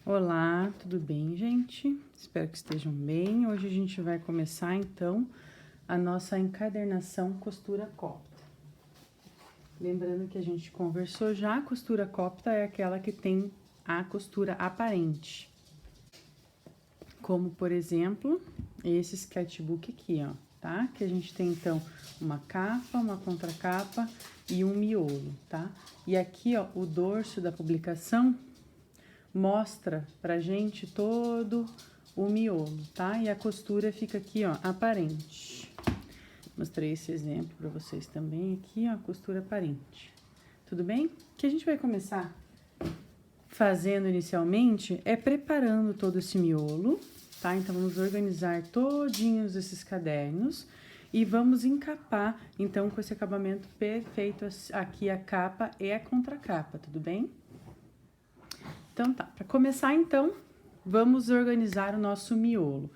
Olá, tudo bem, gente? Espero que estejam bem. Hoje a gente vai começar, então, a nossa encadernação costura copta. Lembrando que a gente conversou já, a costura copta é aquela que tem a costura aparente. Como, por exemplo, esse sketchbook aqui, ó, tá? Que a gente tem, então, uma capa, uma contracapa e um miolo, tá? E aqui, ó, o dorso da publicação mostra pra gente todo o miolo, tá? E a costura fica aqui, ó, aparente. Mostrei esse exemplo pra vocês também aqui, ó, costura aparente. Tudo bem? O que a gente vai começar fazendo inicialmente é preparando todo esse miolo, tá? Então, vamos organizar todinhos esses cadernos e vamos encapar, então, com esse acabamento perfeito aqui a capa e a contracapa, tudo bem? Então tá, para começar então, vamos organizar o nosso miolo.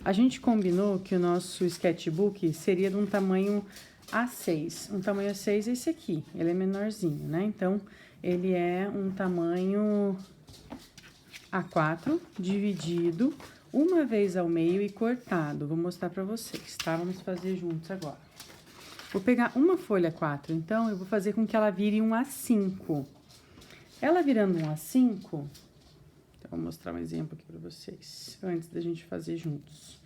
A gente combinou que o nosso sketchbook seria de um tamanho A6. Um tamanho A6 é esse aqui, ele é menorzinho, né? Então, ele é um tamanho A4, dividido uma vez ao meio e cortado. Vou mostrar pra vocês, tá? Vamos fazer juntos agora. Vou pegar uma folha A4, então, eu vou fazer com que ela vire um A5. Ela virando um A5, então, vou mostrar um exemplo aqui pra vocês, antes da gente fazer juntos.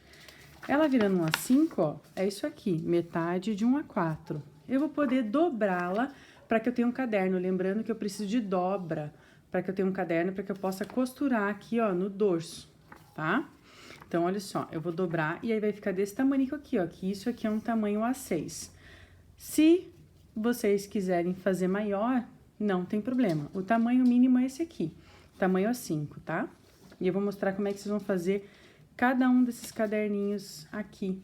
Ela virando um A5, ó, é isso aqui, metade de um A4. Eu vou poder dobrá-la para que eu tenha um caderno, lembrando que eu preciso de dobra para que eu tenha um caderno, para que eu possa costurar aqui, ó, no dorso, tá? Então, olha só, eu vou dobrar e aí vai ficar desse tamanho aqui, ó, que isso aqui é um tamanho A6. Se vocês quiserem fazer maior, não tem problema. O tamanho mínimo é esse aqui, tamanho A5, tá? E eu vou mostrar como é que vocês vão fazer cada um desses caderninhos aqui,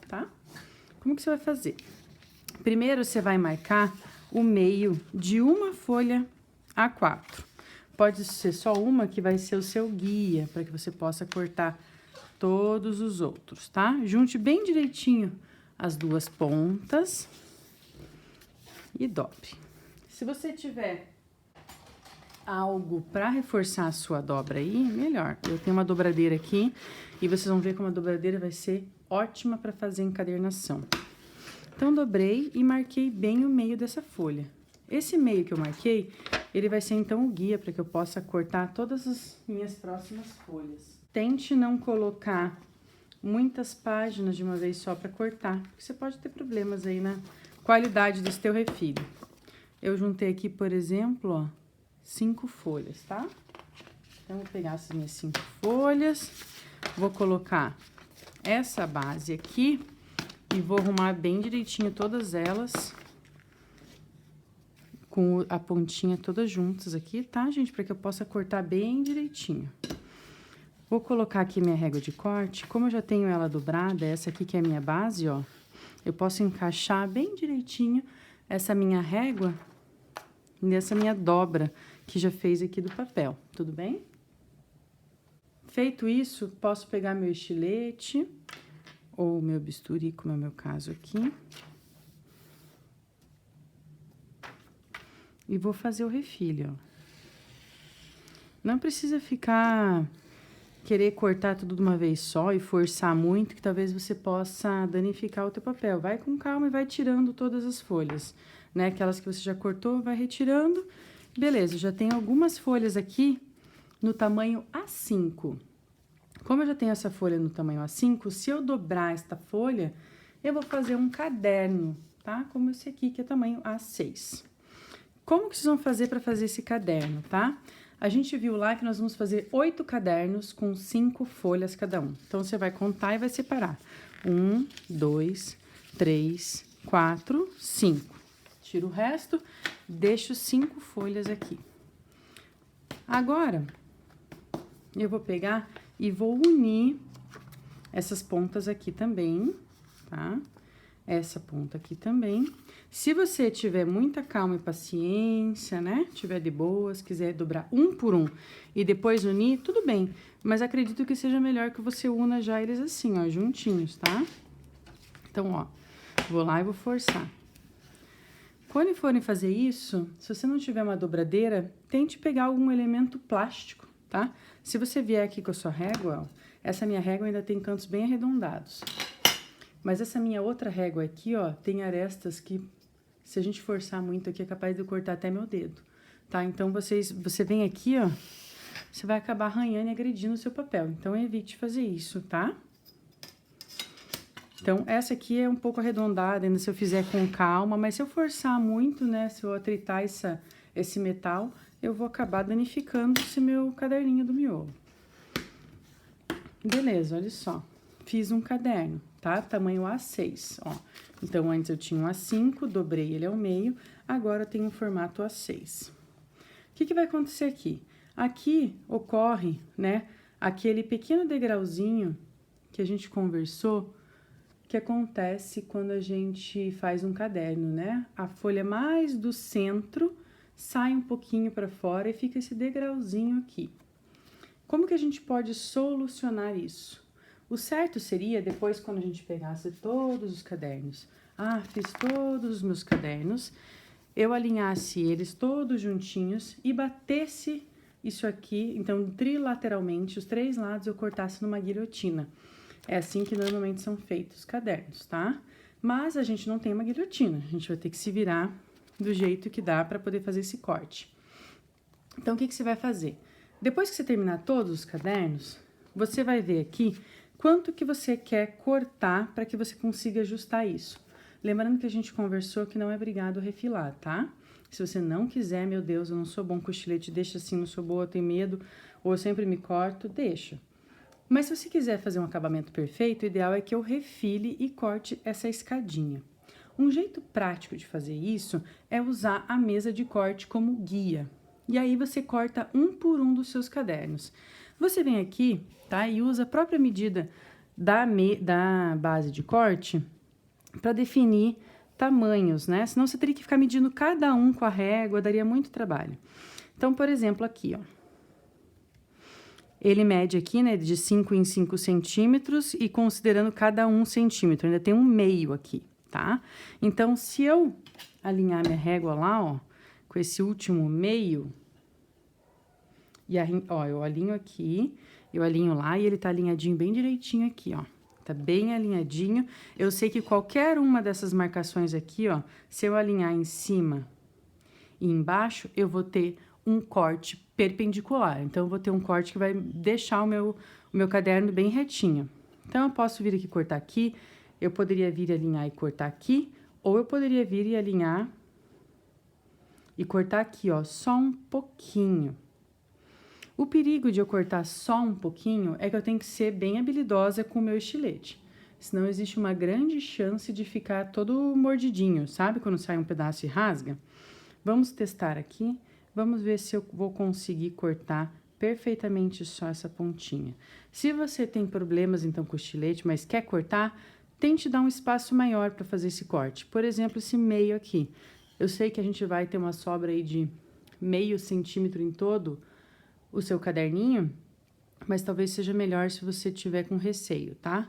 tá? Como que você vai fazer? Primeiro, você vai marcar o meio de uma folha A4. Pode ser só uma que vai ser o seu guia, para que você possa cortar todos os outros, tá? Junte bem direitinho as duas pontas e dobre. Se você tiver algo para reforçar a sua dobra aí, melhor. Eu tenho uma dobradeira aqui e vocês vão ver como a dobradeira vai ser ótima para fazer encadernação. Então, dobrei e marquei bem o meio dessa folha. Esse meio que eu marquei, ele vai ser então o guia para que eu possa cortar todas as minhas próximas folhas. Tente não colocar muitas páginas de uma vez só para cortar, porque você pode ter problemas aí na qualidade desse teu refilho. Eu juntei aqui, por exemplo, ó, 5 folhas, tá? Então, vou pegar essas minhas 5 folhas, vou colocar essa base aqui e vou arrumar bem direitinho todas elas, com a pontinha todas juntas aqui, tá, gente? Para que eu possa cortar bem direitinho. Vou colocar aqui minha régua de corte, como eu já tenho ela dobrada, essa aqui que é a minha base, ó, eu posso encaixar bem direitinho essa minha régua nessa minha dobra que já fez aqui do papel, tudo bem? Feito isso, posso pegar meu estilete ou meu bisturi, como é o meu caso aqui. E vou fazer o refilho, ó. Não precisa querer cortar tudo de uma vez só e forçar muito, que talvez você possa danificar o teu papel. Vai com calma e vai tirando todas as folhas, né? Aquelas que você já cortou, vai retirando. Beleza, já tenho algumas folhas aqui no tamanho A5. Como eu já tenho essa folha no tamanho A5, se eu dobrar esta folha, eu vou fazer um caderno, tá? Como esse aqui, que é tamanho A6. Como que vocês vão fazer para fazer esse caderno, tá? A gente viu lá que nós vamos fazer 8 cadernos com 5 folhas cada um. Então, você vai contar e vai separar. 1, 2, 3, 4, 5. Tira o resto, deixo 5 folhas aqui. Agora, eu vou pegar e vou unir essas pontas aqui também, tá? Essa ponta aqui também. Se você tiver muita calma e paciência, né? Tiver de boas, quiser dobrar um por um e depois unir, tudo bem. Mas acredito que seja melhor que você una já eles assim, ó, juntinhos, tá? Então, ó, vou lá e vou forçar. Quando forem fazer isso, se você não tiver uma dobradeira, tente pegar algum elemento plástico, tá? Se você vier aqui com a sua régua, ó, essa minha régua ainda tem cantos bem arredondados. Mas essa minha outra régua aqui, ó, tem arestas que, se a gente forçar muito aqui, é capaz de eu cortar até meu dedo, tá? Então, você vem aqui, ó, você vai acabar arranhando e agredindo o seu papel. Então, evite fazer isso, tá? Então, essa aqui é um pouco arredondada, ainda se eu fizer com calma, mas se eu forçar muito, né, se eu atritar esse metal, eu vou acabar danificando esse meu caderninho do miolo. Beleza, olha só. Fiz um caderno, tá? Tamanho A6, ó. Então, antes eu tinha um A5, dobrei ele ao meio, agora eu tenho um formato A6. O que vai acontecer aqui? Aqui ocorre, né, aquele pequeno degrauzinho que a gente conversou, que acontece quando a gente faz um caderno, né? A folha mais do centro sai um pouquinho para fora e fica esse degrauzinho aqui. Como que a gente pode solucionar isso? O certo seria, depois, quando a gente pegasse todos os cadernos, fiz todos os meus cadernos, eu alinhasse eles todos juntinhos e batesse isso aqui, então, trilateralmente, os 3 lados eu cortasse numa guilhotina. É assim que normalmente são feitos os cadernos, tá? Mas a gente não tem uma guilhotina, a gente vai ter que se virar do jeito que dá para poder fazer esse corte. Então, o que você vai fazer? Depois que você terminar todos os cadernos, você vai ver aqui quanto que você quer cortar para que você consiga ajustar isso. Lembrando que a gente conversou que não é obrigado a refilar, tá? Se você não quiser, meu Deus, eu não sou bom com estilete, deixa assim, não sou boa, eu tenho medo, ou eu sempre me corto, deixa. Mas se você quiser fazer um acabamento perfeito, o ideal é que eu refile e corte essa escadinha. Um jeito prático de fazer isso é usar a mesa de corte como guia. E aí você corta um por um dos seus cadernos. Você vem aqui, tá? E usa a própria medida da base de corte para definir tamanhos, né? Senão você teria que ficar medindo cada um com a régua, daria muito trabalho. Então, por exemplo, aqui, ó. Ele mede aqui, né, de 5 em 5 centímetros e considerando cada 1 centímetro. Ainda tem um meio aqui, tá? Então, se eu alinhar minha régua lá, ó, com esse último meio, ó, eu alinho aqui, eu alinho lá e ele tá alinhadinho bem direitinho aqui, ó. Tá bem alinhadinho. Eu sei que qualquer uma dessas marcações aqui, ó, se eu alinhar em cima e embaixo, eu vou ter um corte perpendicular. Então, eu vou ter um corte que vai deixar o meu caderno bem retinho. Então, eu posso vir aqui cortar aqui, eu poderia vir alinhar e cortar aqui, ou eu poderia vir e alinhar e cortar aqui, ó, só um pouquinho. O perigo de eu cortar só um pouquinho é que eu tenho que ser bem habilidosa com o meu estilete. Senão, existe uma grande chance de ficar todo mordidinho, sabe? Quando sai um pedaço e rasga. Vamos testar aqui. Vamos ver se eu vou conseguir cortar perfeitamente só essa pontinha. Se você tem problemas, então, com o estilete, mas quer cortar, tente dar um espaço maior para fazer esse corte. Por exemplo, esse meio aqui. Eu sei que a gente vai ter uma sobra aí de meio centímetro em todo o seu caderninho, mas talvez seja melhor se você tiver com receio, tá?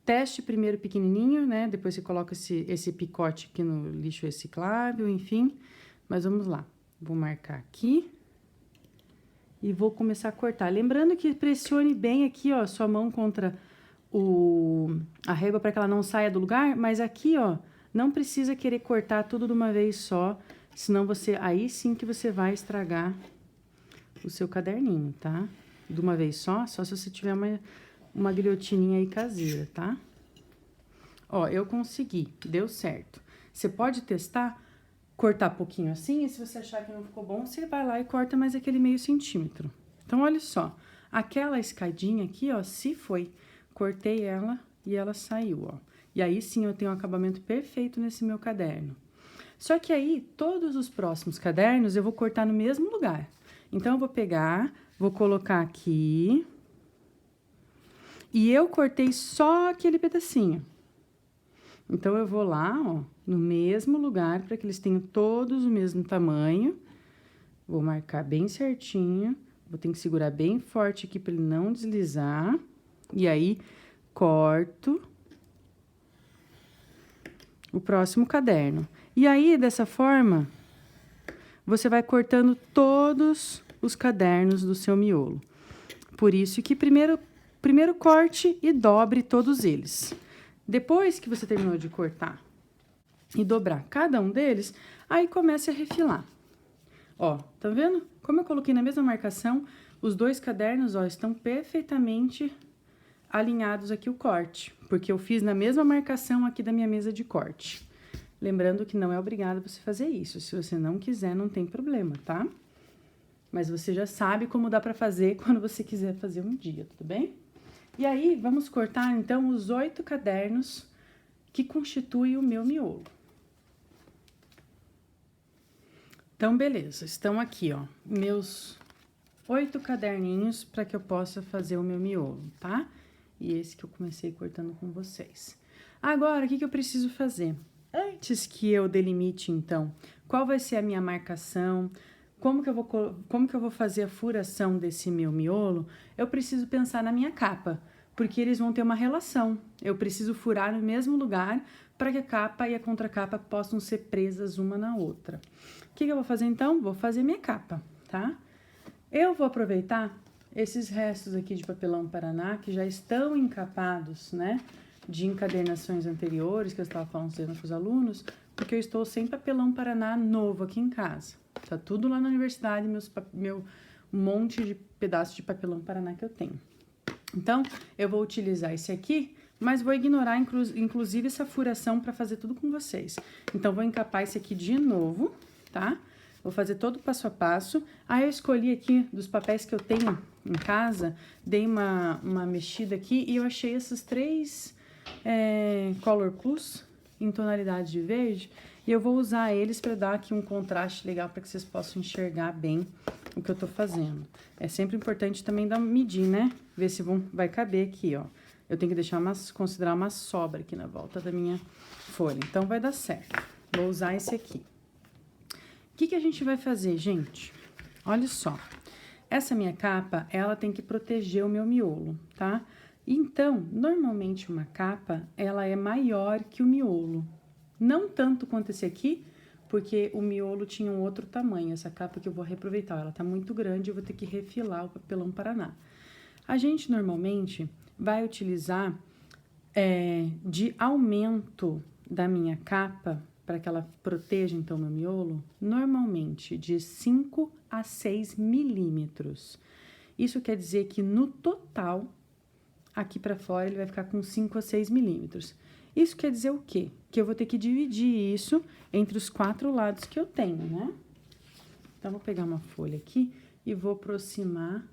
Teste primeiro pequenininho, né? Depois você coloca esse picote aqui no lixo reciclável, enfim. Mas vamos lá. Vou marcar aqui e vou começar a cortar. Lembrando que pressione bem aqui, ó, sua mão contra a régua para que ela não saia do lugar, mas aqui, ó, não precisa querer cortar tudo de uma vez só, senão aí sim que você vai estragar o seu caderninho, tá? De uma vez só se você tiver uma guilhotininha aí caseira, tá? Ó, eu consegui, deu certo. Você pode testar, cortar pouquinho assim, e se você achar que não ficou bom, você vai lá e corta mais aquele meio centímetro. Então, olha só, aquela escadinha aqui, ó, se foi, cortei ela e ela saiu, ó. E aí sim eu tenho um acabamento perfeito nesse meu caderno. Só que aí, todos os próximos cadernos eu vou cortar no mesmo lugar. Então, eu vou pegar, vou colocar aqui, e eu cortei só aquele pedacinho. Então, eu vou lá, ó, no mesmo lugar, para que eles tenham todos o mesmo tamanho. Vou marcar bem certinho. Vou ter que segurar bem forte aqui para ele não deslizar. E aí, corto o próximo caderno. E aí, dessa forma, você vai cortando todos os cadernos do seu miolo. Por isso que primeiro corte e dobre todos eles. Depois que você terminou de cortar e dobrar cada um deles, aí comece a refilar. Ó, tá vendo? Como eu coloquei na mesma marcação, os dois cadernos, ó, estão perfeitamente alinhados aqui o corte, porque eu fiz na mesma marcação aqui da minha mesa de corte. Lembrando que não é obrigado você fazer isso. Se você não quiser, não tem problema, tá? Mas você já sabe como dá pra fazer quando você quiser fazer um dia, tudo bem? E aí, vamos cortar, então, os 8 cadernos que constituem o meu miolo. Então, beleza. Estão aqui, ó, meus 8 caderninhos para que eu possa fazer o meu miolo, tá? E esse que eu comecei cortando com vocês. Agora, o que eu preciso fazer? Antes que eu delimite, então, qual vai ser a minha marcação, como que eu vou fazer a furação desse meu miolo, eu preciso pensar na minha capa, porque eles vão ter uma relação. Eu preciso furar no mesmo lugar para que a capa e a contracapa possam ser presas uma na outra. O que eu vou fazer, então? Vou fazer minha capa, tá? Eu vou aproveitar esses restos aqui de papelão Paraná, que já estão encapados, né, de encadernações anteriores, que eu estava falando com os alunos, porque eu estou sem papelão Paraná novo aqui em casa. Tá tudo lá na universidade, meu monte de pedaços de papelão Paraná que eu tenho. Então, eu vou utilizar esse aqui, mas vou ignorar, inclusive, essa furação para fazer tudo com vocês. Então, vou encapar esse aqui de novo, tá? Vou fazer todo passo a passo. Aí, eu escolhi aqui, dos papéis que eu tenho em casa, dei uma mexida aqui e eu achei esses 3 Color Plus em tonalidade de verde. E eu vou usar eles para dar aqui um contraste legal para que vocês possam enxergar bem o que eu tô fazendo. É sempre importante também medir, né? Ver se vai caber aqui, ó. Eu tenho que deixar considerar uma sobra aqui na volta da minha folha. Então, vai dar certo. Vou usar esse aqui. O que a gente vai fazer, gente? Olha só. Essa minha capa, ela tem que proteger o meu miolo, tá? Então, normalmente uma capa, ela é maior que o miolo. Não tanto quanto esse aqui, porque o miolo tinha um outro tamanho. Essa capa que eu vou reaproveitar, ela tá muito grande, eu vou ter que refilar o papelão Paraná. A gente, normalmente, vai utilizar de aumento da minha capa, para que ela proteja, então, meu miolo, normalmente de 5 a 6 milímetros. Isso quer dizer que, no total, aqui para fora, ele vai ficar com 5 a 6 milímetros. Isso quer dizer o quê? Que eu vou ter que dividir isso entre os 4 lados que eu tenho, né? Então, vou pegar uma folha aqui e vou aproximar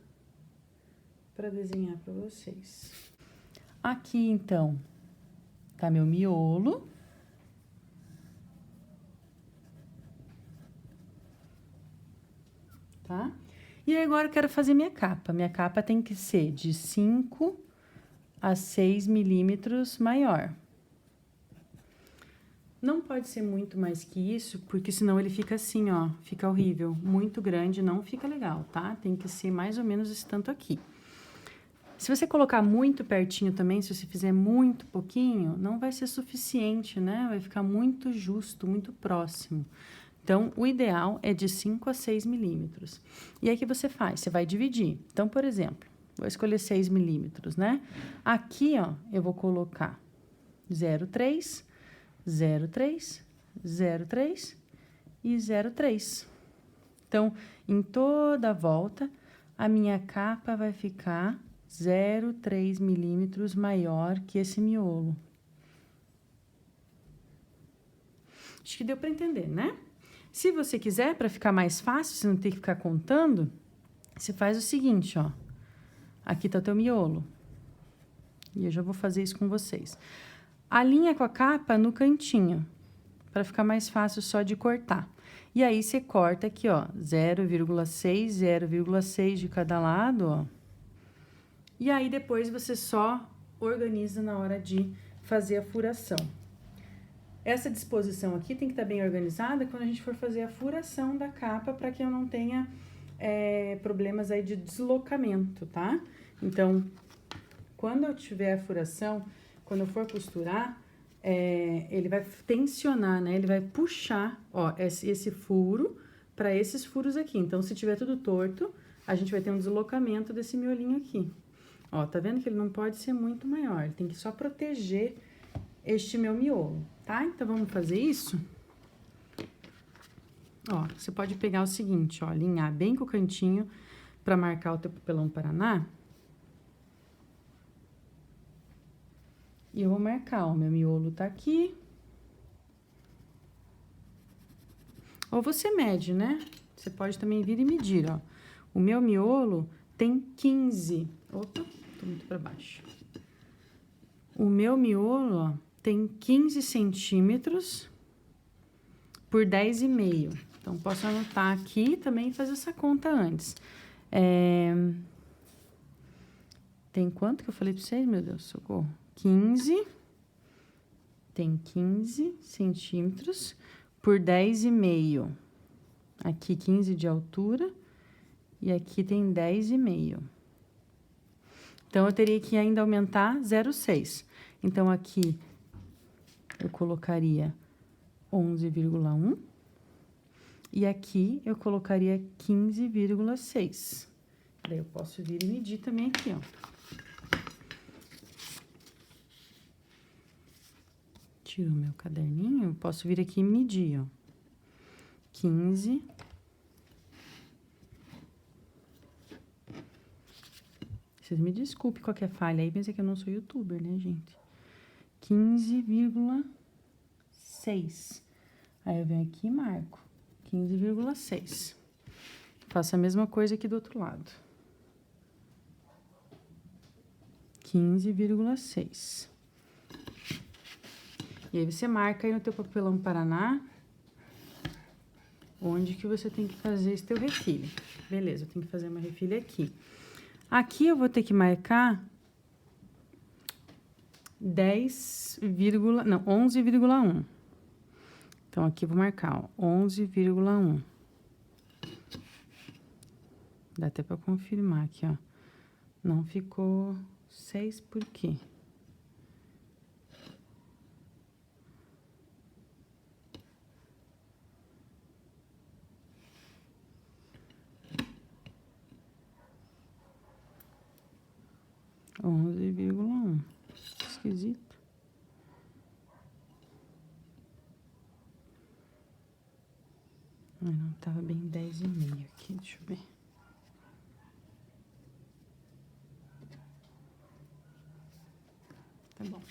para desenhar para vocês. Aqui, então, tá meu miolo. Tá? E agora eu quero fazer minha capa. Minha capa tem que ser de 5 a 6 milímetros maior. Não pode ser muito mais que isso, porque senão ele fica assim, ó, fica horrível. Muito grande, não fica legal, tá? Tem que ser mais ou menos esse tanto aqui. Se você colocar muito pertinho também, se você fizer muito pouquinho, não vai ser suficiente, né? Vai ficar muito justo, muito próximo. Então, o ideal é de 5 a 6 milímetros. E aí, o que você faz? Você vai dividir. Então, por exemplo, vou escolher 6 milímetros, né? Aqui, ó, eu vou colocar 0,3, 0,3, 0,3 e 0,3. Então, em toda a volta, a minha capa vai ficar 0,3 milímetros maior que esse miolo. Acho que deu para entender, né? Se você quiser, para ficar mais fácil, você não ter que ficar contando, você faz o seguinte, ó. Aqui tá o teu miolo. E eu já vou fazer isso com vocês. Alinha com a capa no cantinho, para ficar mais fácil só de cortar. E aí, você corta aqui, ó, 0,6, 0,6 de cada lado, ó. E aí, depois, você só organiza na hora de fazer a furação. Essa disposição aqui tem que estar bem organizada quando a gente for fazer a furação da capa, para que eu não tenha problemas aí de deslocamento, tá? Então, quando eu tiver a furação, quando eu for costurar, ele vai tensionar, né? Ele vai puxar, ó, esse furo para esses furos aqui. Então, se tiver tudo torto, a gente vai ter um deslocamento desse miolinho aqui. Ó, tá vendo que ele não pode ser muito maior, ele tem que só proteger este meu miolo, tá? Então, vamos fazer isso? Ó, você pode pegar o seguinte, ó, alinhar bem com o cantinho pra marcar o teu papelão Paraná. E eu vou marcar, ó, meu miolo tá aqui. Ou você mede, né? Você pode também vir e medir, ó. O meu miolo tem 15. Opa, tô muito pra baixo. O meu miolo, ó, tem 15 centímetros por 10,5. Então, posso anotar aqui e também fazer essa conta antes. Tem quanto que eu falei pra vocês, meu Deus, socorro? 15. Tem 15 centímetros por 10,5. Aqui 15 de altura e aqui tem 10,5. Então, eu teria que ainda aumentar 0,6. Então, aqui eu colocaria 11,1 e aqui eu colocaria 15,6. Daí, eu posso vir e medir também aqui, ó. Tiro o meu caderninho, eu posso vir aqui e medir, ó. 15. Vocês me desculpem qualquer falha aí, mas é que eu não sou youtuber, né, gente? 15,6. Aí, eu venho aqui e marco. 15,6. Faço a mesma coisa aqui do outro lado. 15,6. E aí, você marca aí no teu papelão Paraná onde que você tem que fazer esse teu refile. Beleza, eu tenho que fazer uma refile aqui. Aqui eu vou ter que marcar 11,1. Então, aqui eu vou marcar, ó, 11,1. Dá até pra confirmar aqui, ó. Não ficou 6, por quê? Esquisito. Não tava bem 10,5 aqui, deixa eu ver. Tá bom.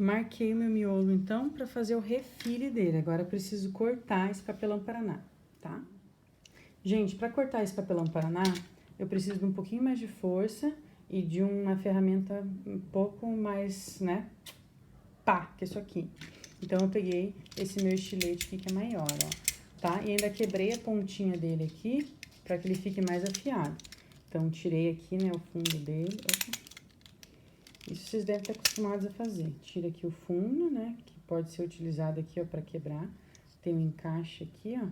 Marquei o meu miolo, então, pra fazer o refile dele. Agora, eu preciso cortar esse papelão Paraná, tá? Gente, pra cortar esse papelão Paraná, eu preciso de um pouquinho mais de força e de uma ferramenta um pouco mais, né, pá, que isso aqui. Então, eu peguei esse meu estilete aqui, que é maior, ó, tá? E ainda quebrei a pontinha dele aqui, pra que ele fique mais afiado. Então, tirei aqui, né, o fundo dele. Opa. Isso vocês devem estar acostumados a fazer. Tira aqui o fundo, né, que pode ser utilizado aqui, ó, pra quebrar. Tem um encaixe aqui, ó,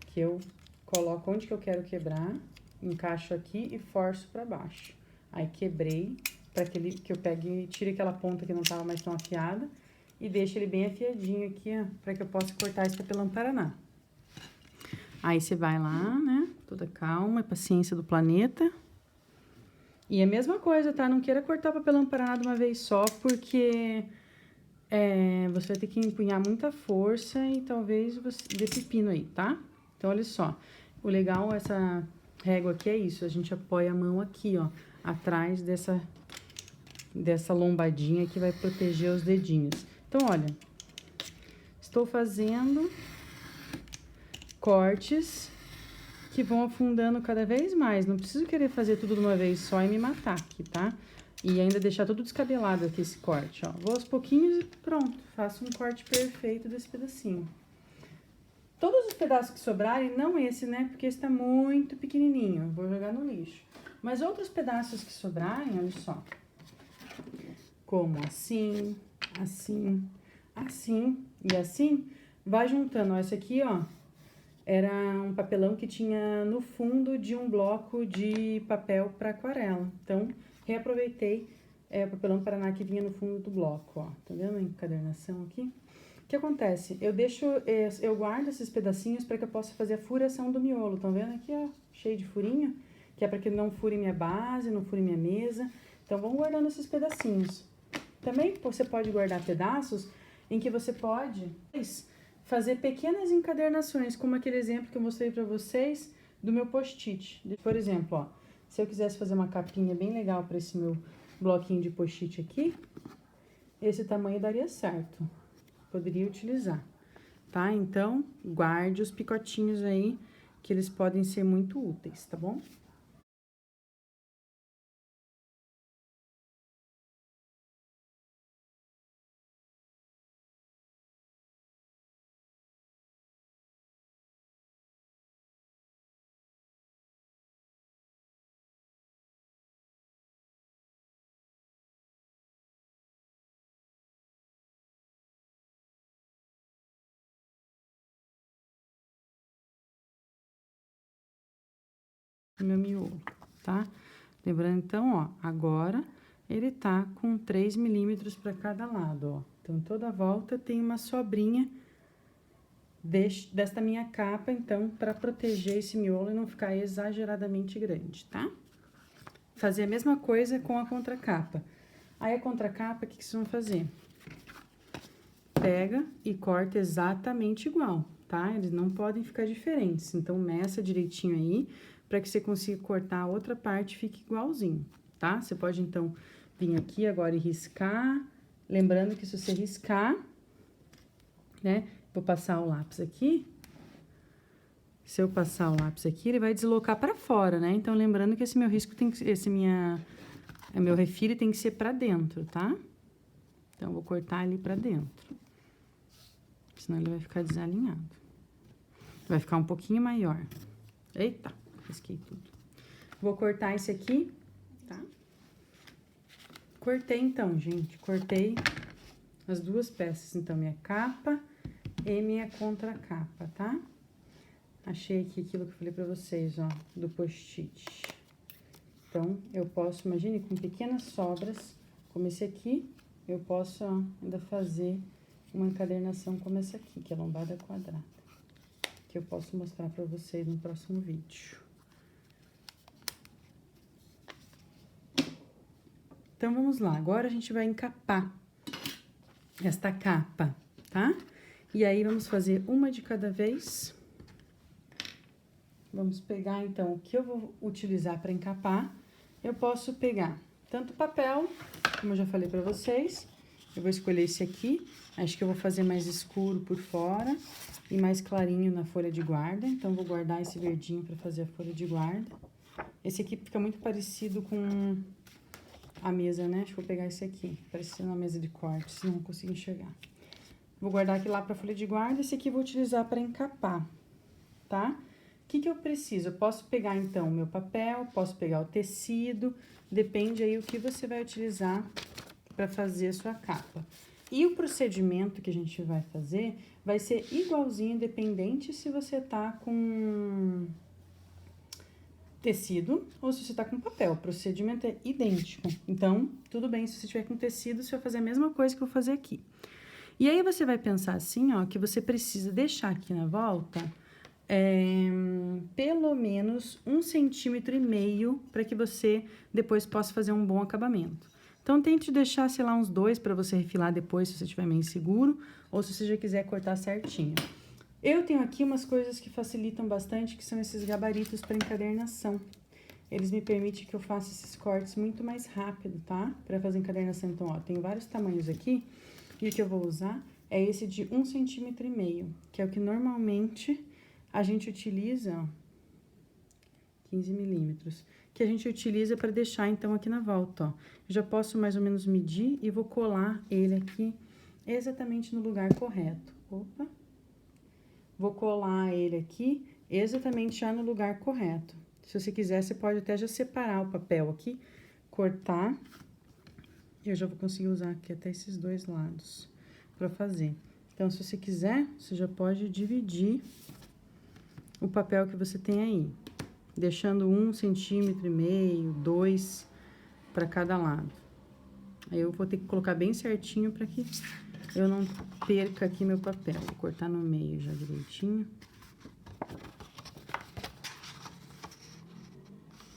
que eu coloco onde que eu quero quebrar, encaixo aqui e forço pra baixo. Aí, quebrei, pra que eu pegue e tire aquela ponta que não tava mais tão afiada e deixo ele bem afiadinho aqui, ó, pra que eu possa cortar esse papelão Paraná. Aí, você vai lá, né, toda calma e paciência do planeta. E a mesma coisa, tá? Não queira cortar o papelão Paraná de uma vez só, porque você vai ter que empunhar muita força e talvez você dê pepino aí, tá? Então, olha só. O legal, essa régua aqui é isso. A gente apoia a mão aqui, ó, atrás dessa lombadinha que vai proteger os dedinhos. Então, olha, estou fazendo cortes que vão afundando cada vez mais. Não preciso querer fazer tudo de uma vez só e me matar aqui, tá? E ainda deixar tudo descabelado aqui esse corte, ó. Vou aos pouquinhos e pronto. Faço um corte perfeito desse pedacinho. Todos os pedaços que sobrarem, não esse, né? Porque esse tá muito pequenininho. Vou jogar no lixo. Mas outros pedaços que sobrarem, olha só. Como assim, assim, assim e assim, Vai juntando, ó, esse aqui, ó, era um papelão que tinha no fundo de um bloco de papel para aquarela. Então, reaproveitei o papelão Paraná que vinha no fundo do bloco, ó. Tá vendo a encadernação aqui? O que acontece? Eu guardo esses pedacinhos para que eu possa fazer a furação do miolo. Estão vendo aqui, ó, cheio de furinho? Que é para que não fure minha base, não fure minha mesa. Então, vamos guardando esses pedacinhos. Também você pode guardar pedaços em que você pode fazer pequenas encadernações, como aquele exemplo que eu mostrei para vocês do meu post-it. Por exemplo, ó, se eu quisesse fazer uma capinha bem legal para esse meu bloquinho de post-it aqui, esse tamanho daria certo. Poderia utilizar, tá? Então, guarde os picotinhos aí, que eles podem ser muito úteis, tá bom? Meu miolo, tá? Lembrando, então, ó, agora ele tá com 3 milímetros para cada lado, ó. Então, toda volta tem uma sobrinha desta minha capa, então, para proteger esse miolo e não ficar exageradamente grande, tá? Fazer a mesma coisa com a contracapa. Aí, a contracapa, o que vocês vão fazer? Pega e corta exatamente igual, tá? Eles não podem ficar diferentes. Então, meça direitinho aí, para que você consiga cortar a outra parte e fique igualzinho, tá? Você pode, então, vir aqui agora e riscar. Lembrando que se você riscar, né? Vou passar o lápis aqui. Se eu passar o lápis aqui, ele vai deslocar para fora, né? Então, lembrando que esse meu risco tem que... meu refile tem que ser para dentro, tá? Então, eu vou cortar ali para dentro. Senão ele vai ficar desalinhado. Vai ficar um pouquinho maior. Eita, risquei tudo. Vou cortar esse aqui, tá? Cortei então, gente. Cortei as duas peças. Então, minha capa e minha contracapa, tá? Achei aqui aquilo que eu falei pra vocês, ó, do post-it. Então, eu posso, imagine, com pequenas sobras, como esse aqui, eu posso, ó, ainda fazer uma encadernação como essa aqui, que é lombada quadrada. Que eu posso mostrar pra vocês no próximo vídeo. Então, vamos lá. Agora, a gente vai encapar esta capa, tá? E aí, vamos fazer uma de cada vez. Vamos pegar, então, o que eu vou utilizar para encapar. Eu posso pegar tanto papel, como eu já falei pra vocês. Eu vou escolher esse aqui. Acho que eu vou fazer mais escuro por fora e mais clarinho na folha de guarda. Então, vou guardar esse verdinho para fazer a folha de guarda. Esse aqui fica muito parecido com a mesa, né? Acho que vou pegar esse aqui, parecendo uma mesa de corte, senão não consigo enxergar. Vou guardar aqui lá pra folha de guarda. Esse aqui eu vou utilizar para encapar, tá? O que eu preciso? Eu posso pegar, então, o meu papel, posso pegar o tecido, depende aí o que você vai utilizar para fazer a sua capa. E o procedimento que a gente vai fazer vai ser igualzinho, independente se você tá com tecido ou se você tá com papel. O procedimento é idêntico. Então, tudo bem se você tiver com tecido, você vai fazer a mesma coisa que eu vou fazer aqui. E aí, você vai pensar assim, ó, que você precisa deixar aqui na volta... pelo menos 1,5 centímetros para que você depois possa fazer um bom acabamento. Então, tente deixar, sei lá, uns 2 para você refilar depois, se você estiver meio inseguro, ou se você já quiser cortar certinho. Eu tenho aqui umas coisas que facilitam bastante, que são esses gabaritos para encadernação. Eles me permitem que eu faça esses cortes muito mais rápido, tá? Para fazer encadernação. Então, ó, tem vários tamanhos aqui, e o que eu vou usar é esse de 1,5 centímetros, que é o que normalmente... a gente utiliza, ó, 15 milímetros, que a gente utiliza para deixar, então, aqui na volta, ó. Eu já posso mais ou menos medir e vou colar ele aqui exatamente no lugar correto. Opa! Vou colar ele aqui exatamente já no lugar correto. Se você quiser, você pode até já separar o papel aqui, cortar. Eu já vou conseguir usar aqui até esses dois lados para fazer. Então, se você quiser, você já pode dividir o papel que você tem aí, deixando 1,5 centímetro, 2 para cada lado. Aí eu vou ter que colocar bem certinho para que eu não perca aqui meu papel. Vou cortar no meio já direitinho.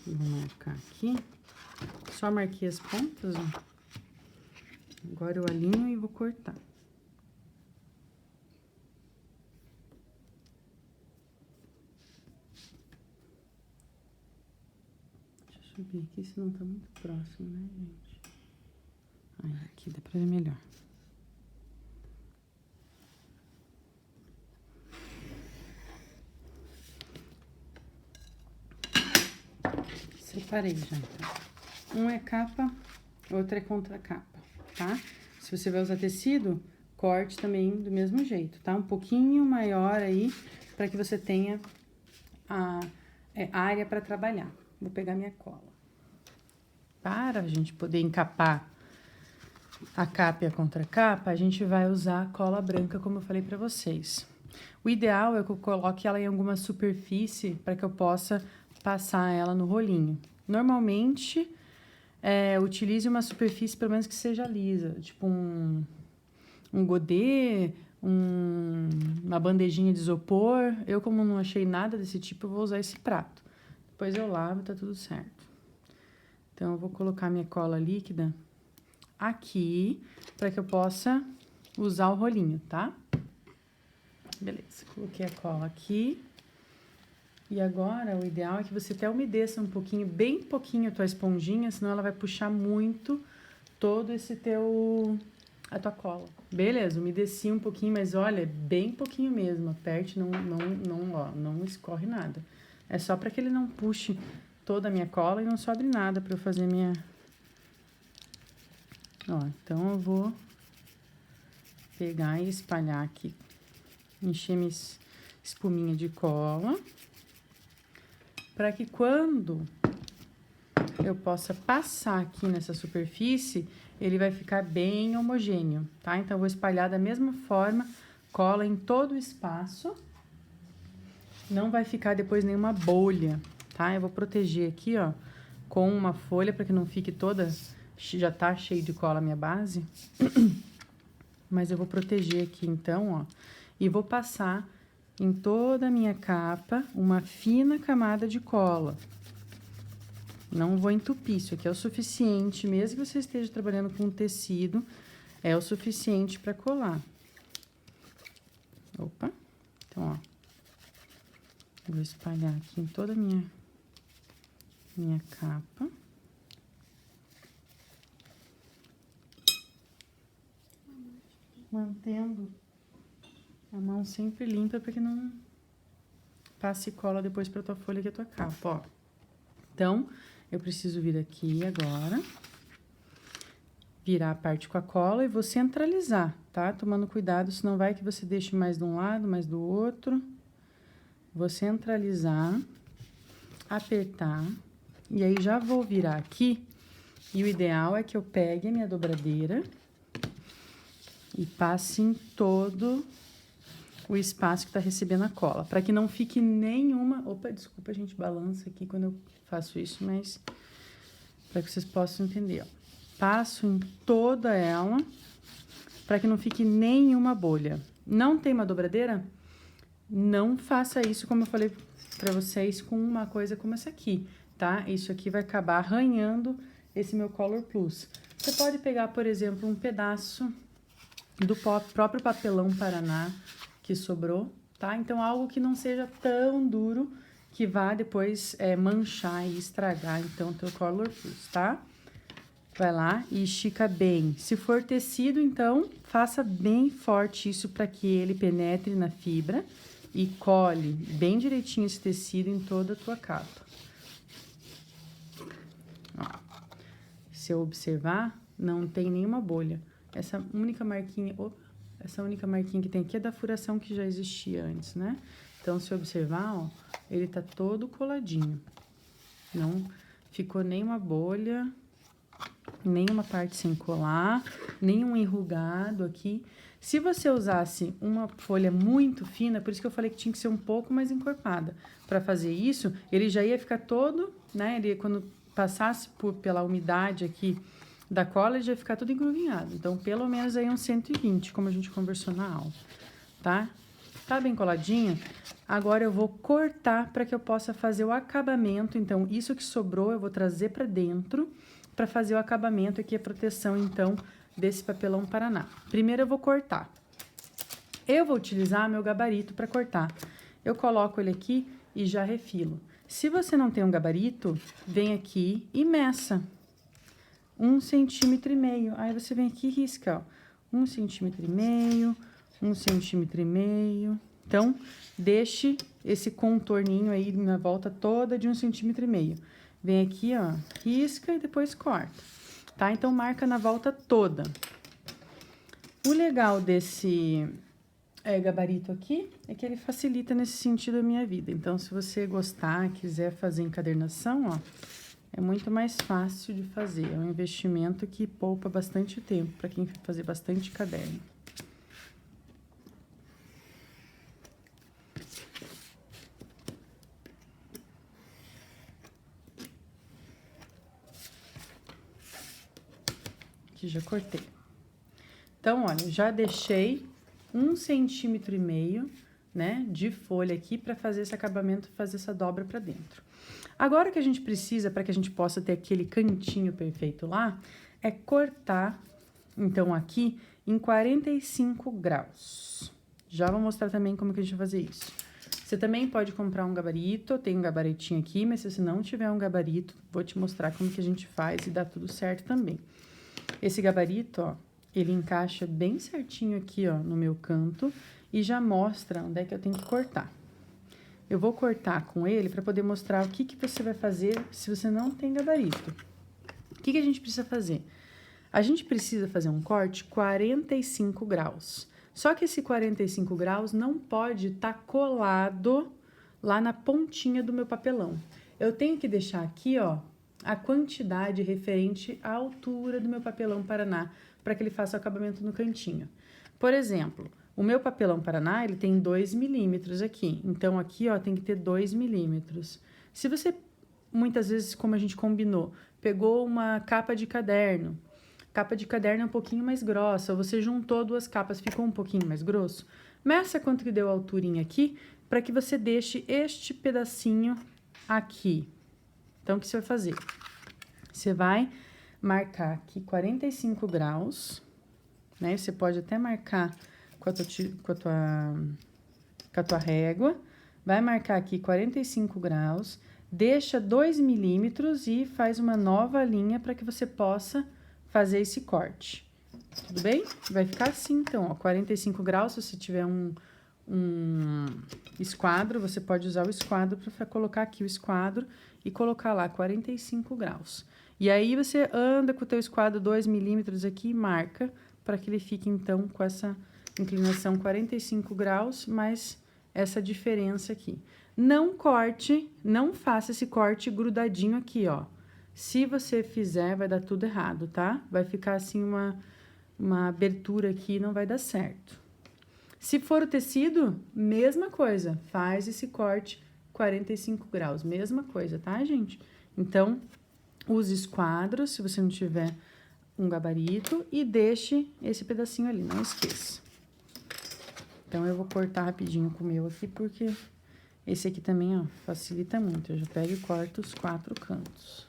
Vou marcar aqui. Só marquei as pontas, ó. Agora eu alinho e vou cortar. Deixa eu subir aqui, senão tá muito próximo, né, gente? Aí, aqui dá pra ver melhor. Separei já, então. Um é capa, outro é contra capa, tá? Se você vai usar tecido, corte também do mesmo jeito, tá? Um pouquinho maior aí, pra que você tenha a área pra trabalhar. Vou pegar minha cola. Para a gente poder encapar a capa e a contracapa, a gente vai usar a cola branca, como eu falei pra vocês. O ideal é que eu coloque ela em alguma superfície para que eu possa passar ela no rolinho. Normalmente, utilize uma superfície pelo menos que seja lisa, tipo um godê, uma bandejinha de isopor. Eu, como não achei nada desse tipo, eu vou usar esse prato. Depois eu lavo e tá tudo certo. Então, eu vou colocar minha cola líquida aqui, para que eu possa usar o rolinho, tá? Beleza, coloquei a cola aqui. E agora, o ideal é que você até umedeça um pouquinho, bem pouquinho a tua esponjinha, senão ela vai puxar muito todo a tua cola. Beleza, umedeci um pouquinho, mas olha, bem pouquinho mesmo. Aperte, não escorre nada. É só para que ele não puxe toda a minha cola e não sobre nada para eu fazer minha... Ó, então eu vou pegar e espalhar aqui, encher minha espuminha de cola, para que quando eu possa passar aqui nessa superfície, ele vai ficar bem homogêneo, tá? Então, eu vou espalhar da mesma forma, cola em todo o espaço, não vai ficar depois nenhuma bolha, tá? Eu vou proteger aqui, ó, com uma folha, para que não fique toda... Já tá cheio de cola a minha base, mas eu vou proteger aqui então, ó, e vou passar em toda a minha capa uma fina camada de cola. Não vou entupir, isso aqui é o suficiente, mesmo que você esteja trabalhando com tecido, é o suficiente para colar. Opa, então, ó, vou espalhar aqui em toda a minha capa. Mantendo a mão sempre limpa para que não passe cola depois para tua folha que é tua capa, ó. Então, eu preciso vir aqui agora, virar a parte com a cola e vou centralizar, tá? Tomando cuidado, senão vai que você deixe mais de um lado, mais do outro. Vou centralizar, apertar, e aí já vou virar aqui, e o ideal é que eu pegue a minha dobradeira e passe em todo o espaço que tá recebendo a cola, para que não fique nenhuma... Opa, desculpa, a gente balança aqui quando eu faço isso, mas para que vocês possam entender, ó. Passo em toda ela, para que não fique nenhuma bolha. Não tem uma dobradeira? Não faça isso, como eu falei para vocês, com uma coisa como essa aqui, tá? Isso aqui vai acabar arranhando esse meu Color Plus. Você pode pegar, por exemplo, um pedaço do próprio papelão Paraná que sobrou, tá? Então, algo que não seja tão duro que vá depois manchar e estragar, então, o teu Color Plus, tá? Vai lá e estica bem. Se for tecido, então, faça bem forte isso para que ele penetre na fibra e cole bem direitinho esse tecido em toda a tua capa. Ó, se eu observar, não tem nenhuma bolha. Essa única marquinha que tem aqui é da furação que já existia antes, né? Então, se observar, ó, ele tá todo coladinho. Não ficou nenhuma bolha, nenhuma parte sem colar, nenhum enrugado aqui. Se você usasse uma folha muito fina, por isso que eu falei que tinha que ser um pouco mais encorpada. Para fazer isso, ele já ia ficar todo, né? Ele, quando passasse pela umidade aqui da cola, ele já ia ficar tudo engruvinhado. Então, pelo menos aí uns 120, como a gente conversou na aula, tá? Tá bem coladinho? Agora eu vou cortar para que eu possa fazer o acabamento. Então, isso que sobrou eu vou trazer para dentro para fazer o acabamento aqui, a proteção, então, desse papelão Paraná. Primeiro eu vou cortar. Eu vou utilizar meu gabarito para cortar. Eu coloco ele aqui e já refilo. Se você não tem um gabarito, vem aqui e meça 1,5 centímetros. Aí você vem aqui e risca, ó, 1,5 centímetros, 1,5 centímetros. Então, deixe esse contorninho aí na volta toda de 1,5 centímetros. Vem aqui, ó, risca e depois corta, tá? Então, marca na volta toda. O legal desse gabarito aqui é que ele facilita nesse sentido a minha vida. Então, se você gostar, quiser fazer encadernação, ó, é muito mais fácil de fazer. É um investimento que poupa bastante tempo para quem quer fazer bastante caderno. Aqui já cortei. Então, olha, já deixei 1,5 centímetros, né, de folha aqui para fazer esse acabamento, fazer essa dobra para dentro. Agora o que a gente precisa para que a gente possa ter aquele cantinho perfeito lá é cortar, então, aqui em 45 graus. Já vou mostrar também como que a gente vai fazer isso. Você também pode comprar um gabarito, eu tenho um gabaritinho aqui, mas se você não tiver um gabarito, vou te mostrar como que a gente faz e dá tudo certo também. Esse gabarito, ó, ele encaixa bem certinho aqui, ó, no meu canto e já mostra onde é que eu tenho que cortar. Eu vou cortar com ele para poder mostrar o que que você vai fazer se você não tem gabarito. O que que a gente precisa fazer? A gente precisa fazer um corte 45 graus. Só que esse 45 graus não pode estar colado lá na pontinha do meu papelão. Eu tenho que deixar aqui, ó, a quantidade referente à altura do meu papelão Paraná, para que ele faça o acabamento no cantinho. Por exemplo, o meu papelão Paraná, ele tem 2 milímetros aqui. Então, aqui, ó, tem que ter 2 milímetros. Se você, muitas vezes, como a gente combinou, pegou uma capa de caderno é um pouquinho mais grossa, ou você juntou duas capas, ficou um pouquinho mais grosso, meça quanto que deu a alturinha aqui, para que você deixe este pedacinho aqui. Então, o que você vai fazer? Você vai marcar aqui 45 graus, né? Você pode até marcar com a tua régua. Vai marcar aqui 45 graus, deixa 2 milímetros e faz uma nova linha para que você possa fazer esse corte. Tudo bem? Vai ficar assim, então, ó, 45 graus, se você tiver um esquadro, você pode usar o esquadro para colocar aqui o esquadro e colocar lá 45 graus. E aí, você anda com o teu esquadro 2 milímetros aqui e marca para que ele fique, então, com essa inclinação 45 graus, mais essa diferença aqui. Não corte, não faça esse corte grudadinho aqui, ó. Se você fizer, vai dar tudo errado, tá? Vai ficar assim uma abertura aqui, não vai dar certo. Se for o tecido, mesma coisa, faz esse corte 45 graus, mesma coisa, tá, gente? Então, use esquadros, se você não tiver um gabarito, e deixe esse pedacinho ali, não esqueça. Então, eu vou cortar rapidinho com o meu aqui, porque esse aqui também, ó, facilita muito. Eu já pego e corto os 4 cantos.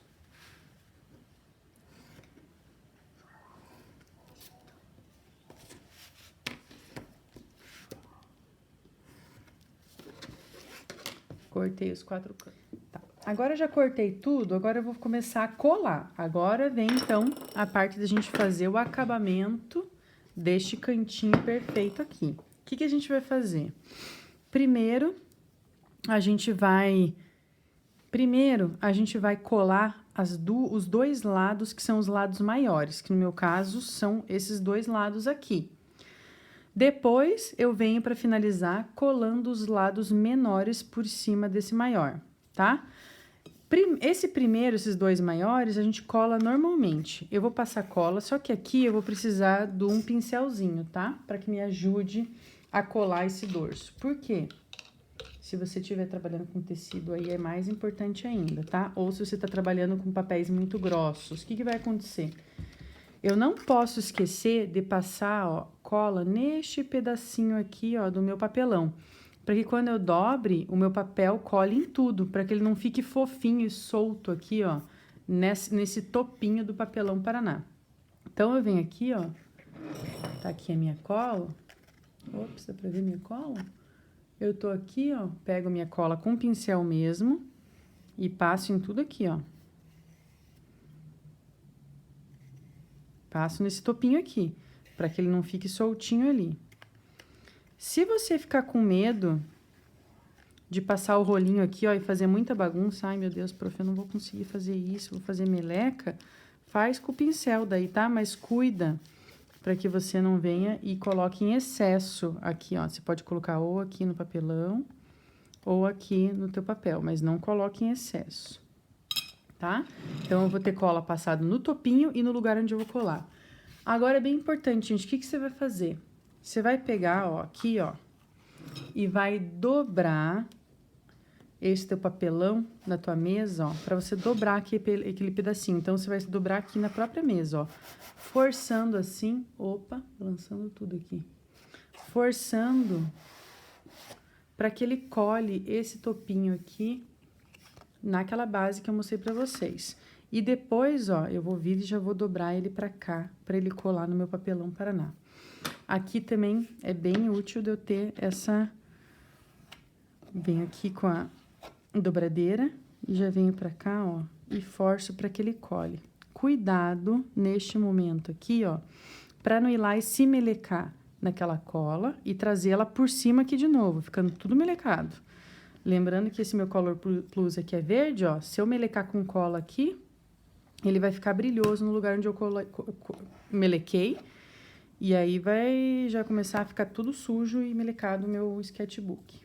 Cortei os 4 cantos. Tá. Agora, eu já cortei tudo, agora eu vou começar a colar. Agora vem, então, a parte da gente fazer o acabamento deste cantinho perfeito aqui. O que que a gente vai fazer? Primeiro, a gente vai colar os 2 lados, que são os lados maiores, que no meu caso são esses 2 lados aqui. Depois, eu venho para finalizar colando os lados menores por cima desse maior, tá? Esses dois maiores, a gente cola normalmente. Eu vou passar cola, só que aqui eu vou precisar de um pincelzinho, tá? Para que me ajude a colar esse dorso. Por quê? Se você estiver trabalhando com tecido aí, é mais importante ainda, tá? Ou se você tá trabalhando com papéis muito grossos, o que vai acontecer? Eu não posso esquecer de passar, ó, cola neste pedacinho aqui, ó, do meu papelão. Para que quando eu dobre, o meu papel cole em tudo, para que ele não fique fofinho e solto aqui, ó, nesse topinho do papelão Paraná. Então, eu venho aqui, ó, tá aqui a minha cola. Ops, dá pra ver minha cola? Eu tô aqui, ó, pego minha cola com pincel mesmo e passo em tudo aqui, ó. Passo nesse topinho aqui, para que ele não fique soltinho ali. Se você ficar com medo de passar o rolinho aqui, ó, e fazer muita bagunça, ai, meu Deus, prof, eu não vou conseguir fazer isso, vou fazer meleca, faz com o pincel daí, tá? Mas cuida para que você não venha e coloque em excesso aqui, ó. Você pode colocar ou aqui no papelão ou aqui no teu papel, mas não coloque em excesso, tá? Então, eu vou ter cola passada no topinho e no lugar onde eu vou colar. Agora, é bem importante, gente, o que você vai fazer? Você vai pegar, ó, aqui, ó, e vai dobrar esse teu papelão na tua mesa, ó, pra você dobrar aqui aquele pedacinho. Então, você vai dobrar aqui na própria mesa, ó, forçando assim, opa, lançando tudo aqui. Forçando para que ele cole esse topinho aqui naquela base que eu mostrei pra vocês. E depois, ó, eu vou vir e já vou dobrar ele pra cá, pra ele colar no meu papelão Paraná. Aqui também é bem útil de eu ter essa... Venho aqui com a dobradeira e já venho pra cá, ó, e forço pra que ele cole. Cuidado neste momento aqui, ó, pra não ir lá e se melecar naquela cola e trazer ela por cima aqui de novo, ficando tudo melecado. Lembrando que esse meu Color Plus aqui é verde, ó, se eu melecar com cola aqui, ele vai ficar brilhoso no lugar onde eu melequei. E aí, vai já começar a ficar tudo sujo e melecado o meu sketchbook.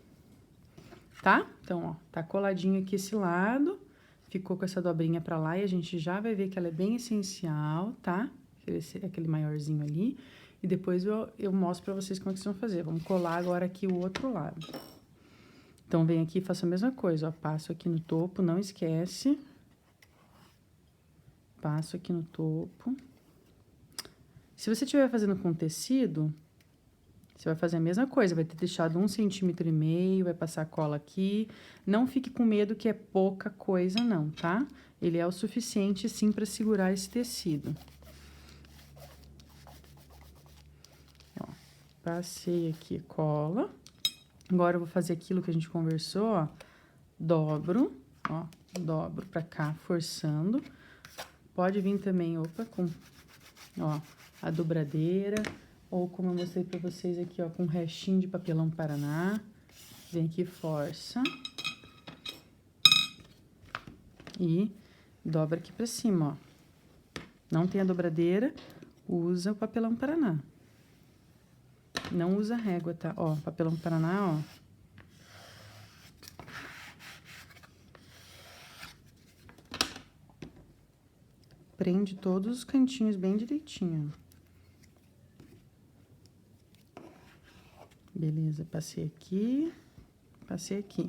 Tá? Então, ó, tá coladinho aqui esse lado. Ficou com essa dobrinha pra lá e a gente já vai ver que ela é bem essencial, tá? Aquele maiorzinho ali. E depois eu mostro pra vocês como é que vocês vão fazer. Vamos colar agora aqui o outro lado. Então, vem aqui e faço a mesma coisa, ó. Passo aqui no topo, não esquece. Passo aqui no topo. Se você estiver fazendo com tecido, você vai fazer a mesma coisa. Vai ter deixado 1,5 cm, vai passar cola aqui. Não fique com medo que é pouca coisa, não, tá? Ele é o suficiente, sim, para segurar esse tecido. Ó, passei aqui cola. Agora, eu vou fazer aquilo que a gente conversou, ó. Dobro, ó, dobro pra cá, forçando. Pode vir também, opa, com, ó, a dobradeira, ou como eu mostrei pra vocês aqui, ó, com um restinho de papelão Paraná. Vem aqui, força. E dobra aqui pra cima, ó. Não tem a dobradeira, usa o papelão Paraná. Não usa régua, tá? Ó, papelão Paraná, ó. Prende todos os cantinhos bem direitinho. Beleza, passei aqui, passei aqui.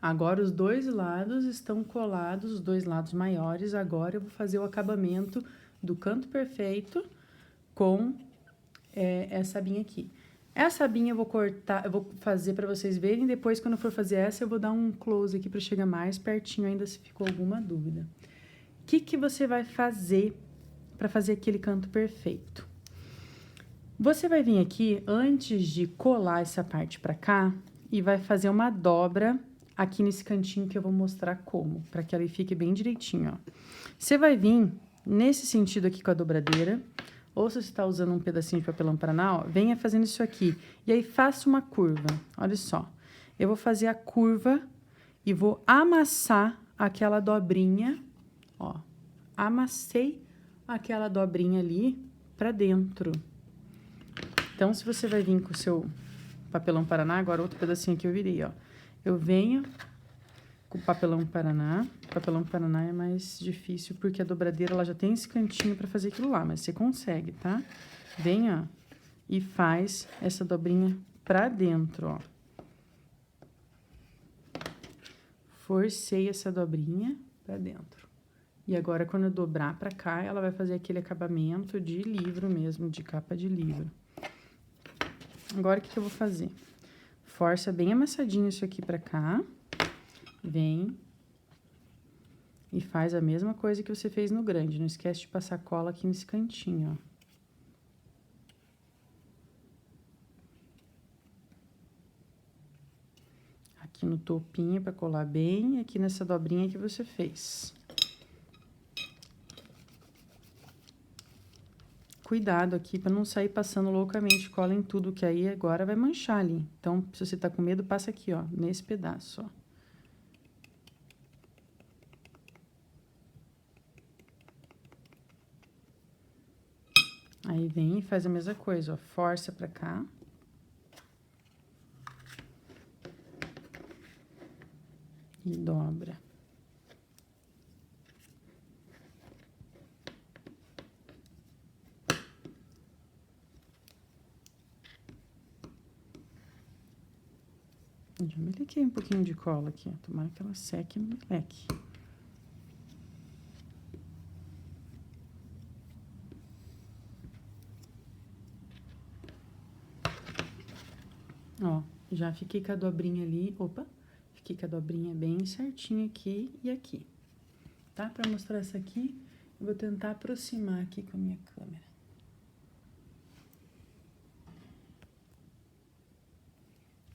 Agora, os dois lados estão colados, os dois lados maiores. Agora, eu vou fazer o acabamento do canto perfeito com essa abinha aqui. Essa abinha eu vou cortar, eu vou fazer pra vocês verem. Depois, quando eu for fazer essa, eu vou dar um close aqui pra chegar mais pertinho ainda, se ficou alguma dúvida. O que você vai fazer para fazer aquele canto perfeito? Você vai vir aqui, antes de colar essa parte para cá, e vai fazer uma dobra aqui nesse cantinho que eu vou mostrar como, para que ela fique bem direitinho, ó. Você vai vir nesse sentido aqui com a dobradeira, ou se você está usando um pedacinho de papelão Paraná, ó, venha fazendo isso aqui. E aí, faça uma curva, olha só. Eu vou fazer a curva e vou amassar aquela dobrinha. Ó, amassei aquela dobrinha ali pra dentro. Então, se você vai vir com o seu papelão Paraná, agora outro pedacinho aqui eu virei, ó. Eu venho com o papelão Paraná. O papelão Paraná é mais difícil porque a dobradeira ela já tem esse cantinho para fazer aquilo lá, mas você consegue, tá? Vem, ó, e faz essa dobrinha pra dentro, ó. Forcei essa dobrinha pra dentro. E agora, quando eu dobrar pra cá, ela vai fazer aquele acabamento de livro mesmo, de capa de livro. Agora, o que eu vou fazer? Força bem amassadinho isso aqui pra cá. Vem. E faz a mesma coisa que você fez no grande. Não esquece de passar cola aqui nesse cantinho, ó. Aqui no topinho pra colar bem, aqui nessa dobrinha que você fez. Cuidado aqui pra não sair passando loucamente cola em tudo, que aí agora vai manchar ali. Então, se você tá com medo, passa aqui, ó, nesse pedaço, ó. Aí vem e faz a mesma coisa, ó, força pra cá. E dobra. Já melequei um pouquinho de cola aqui, ó. Tomara que ela seque no meleque. Ó, já fiquei com a dobrinha ali, opa, fiquei com a dobrinha bem certinha aqui e aqui, tá? Pra mostrar essa aqui, eu vou tentar aproximar aqui com a minha câmera.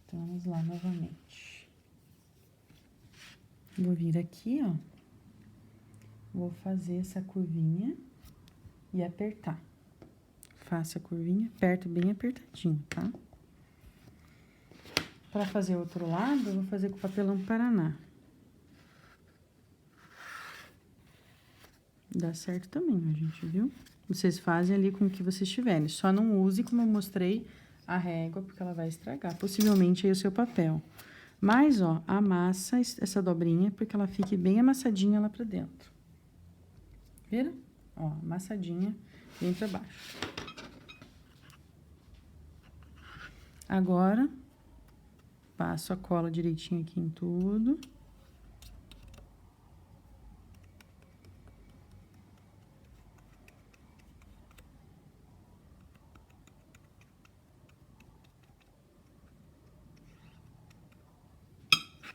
Então, vamos lá novamente. Vou vir aqui, ó, vou fazer essa curvinha e apertar. Faço a curvinha, aperto bem apertadinho, tá? Para fazer o outro lado, eu vou fazer com o papelão Paraná. Dá certo também, a gente viu? Vocês fazem ali com o que vocês tiverem. Só não use, como eu mostrei, a régua, porque ela vai estragar. Possivelmente aí o seu papel. Mas, ó, amassa essa dobrinha, porque ela fique bem amassadinha lá pra dentro. Viram? Ó, amassadinha, bem pra baixo. Agora, passo a cola direitinho aqui em tudo.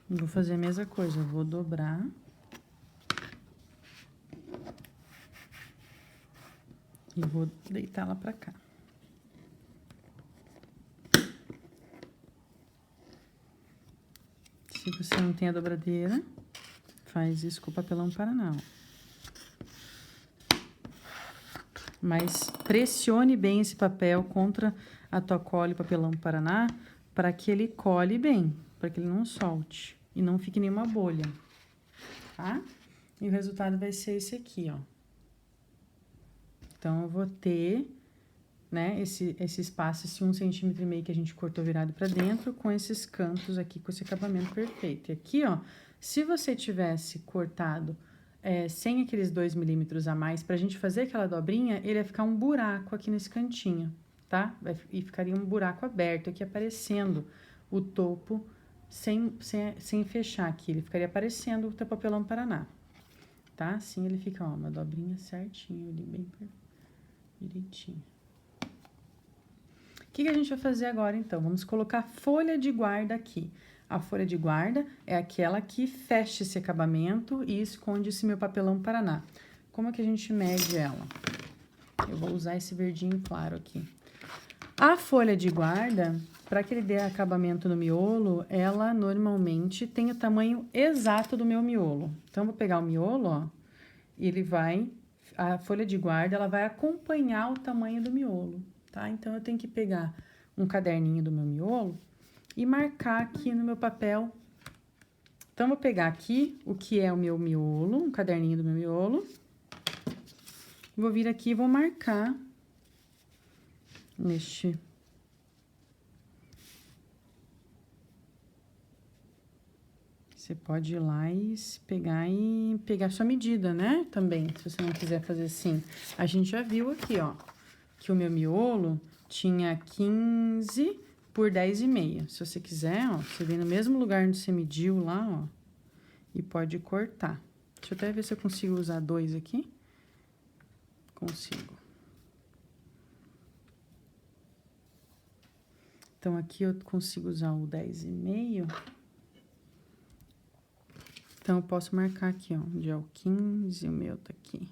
Vou fazer a mesma coisa, eu vou dobrar. E vou deitar ela pra cá. Se você não tem a dobradeira, faz isso com o papelão Paraná. Mas pressione bem esse papel contra a tua cola e papelão Paraná, para que ele cole bem, para que ele não solte e não fique nenhuma bolha, tá? E o resultado vai ser esse aqui, ó. Então, eu vou ter, né, esse espaço, esse 1,5 cm que a gente cortou virado pra dentro, com esses cantos aqui, com esse acabamento perfeito. E aqui, ó, se você tivesse cortado sem aqueles 2 milímetros a mais, pra gente fazer aquela dobrinha, ele ia ficar um buraco aqui nesse cantinho, tá? E ficaria um buraco aberto aqui, aparecendo o topo sem fechar aqui. Ele ficaria aparecendo o teu papelão Paraná, tá? Assim ele fica, ó, uma dobrinha certinho ali, bem direitinho. O que a gente vai fazer agora, então? Vamos colocar folha de guarda aqui. A folha de guarda é aquela que fecha esse acabamento e esconde esse meu papelão Paraná. Como é que a gente mede ela? Eu vou usar esse verdinho claro aqui. A folha de guarda, para que ele dê acabamento no miolo, ela normalmente tem o tamanho exato do meu miolo. Então, eu vou pegar o miolo, ó, e a folha de guarda, ela vai acompanhar o tamanho do miolo, tá? Então, eu tenho que pegar um caderninho do meu miolo e marcar aqui no meu papel. Então, vou pegar aqui o que é o meu miolo, um caderninho do meu miolo. Vou vir aqui e vou marcar neste... Você pode ir lá e pegar sua medida, né? Também, se você não quiser fazer assim. A gente já viu aqui, ó, que o meu miolo tinha 15 por 10,5. Se você quiser, ó, você vem no mesmo lugar onde você mediu lá, ó, e pode cortar. Deixa eu até ver se eu consigo usar 2 aqui. Consigo. Então, aqui eu consigo usar o 10,5. Então, eu posso marcar aqui, ó, onde é o 15, o meu tá aqui.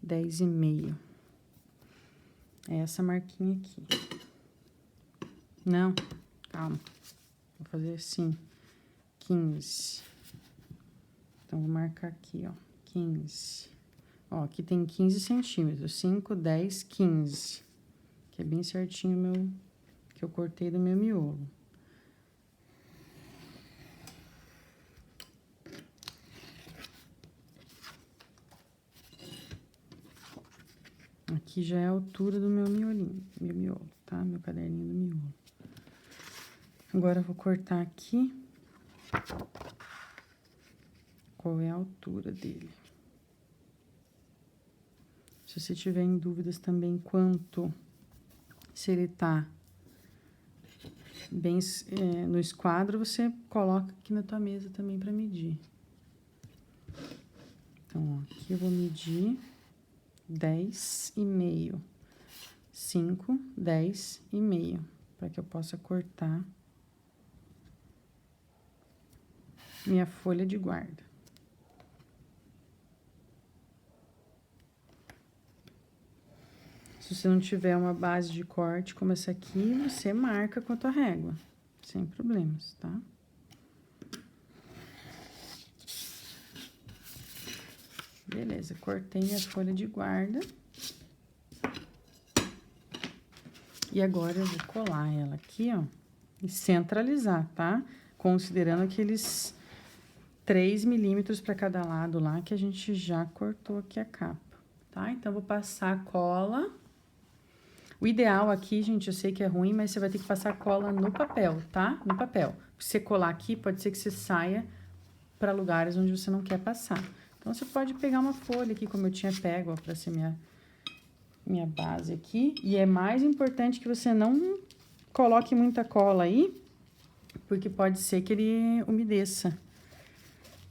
10,5. É essa marquinha aqui. Não, calma. Vou fazer assim, 15. Então, vou marcar aqui, ó, 15. Ó, aqui tem 15 centímetros, 5, 10, 15. Que é bem certinho o meu, que eu cortei do meu miolo. Aqui já é a altura do meu miolinho, meu miolo, tá? Meu caderninho do miolo. Agora, eu vou cortar aqui. Qual é a altura dele? Se você tiver em dúvidas também quanto, se ele tá bem no esquadro, você coloca aqui na tua mesa também para medir. Então, ó, aqui eu vou medir 10,5. 5, 10,5, para que eu possa cortar minha folha de guarda. Se você não tiver uma base de corte como essa aqui, você marca com a tua régua, sem problemas, tá? Beleza, cortei minha folha de guarda. E agora eu vou colar ela aqui, ó, e centralizar, tá? Considerando aqueles 3 milímetros para cada lado lá que a gente já cortou aqui a capa, tá? Então, vou passar a cola. O ideal aqui, gente, eu sei que é ruim, mas você vai ter que passar cola no papel, tá? No papel. Se você colar aqui, pode ser que você saia para lugares onde você não quer passar. Então, você pode pegar uma folha aqui, como eu tinha pego, ó, para ser minha base aqui. E é mais importante que você não coloque muita cola aí, porque pode ser que ele umedeça.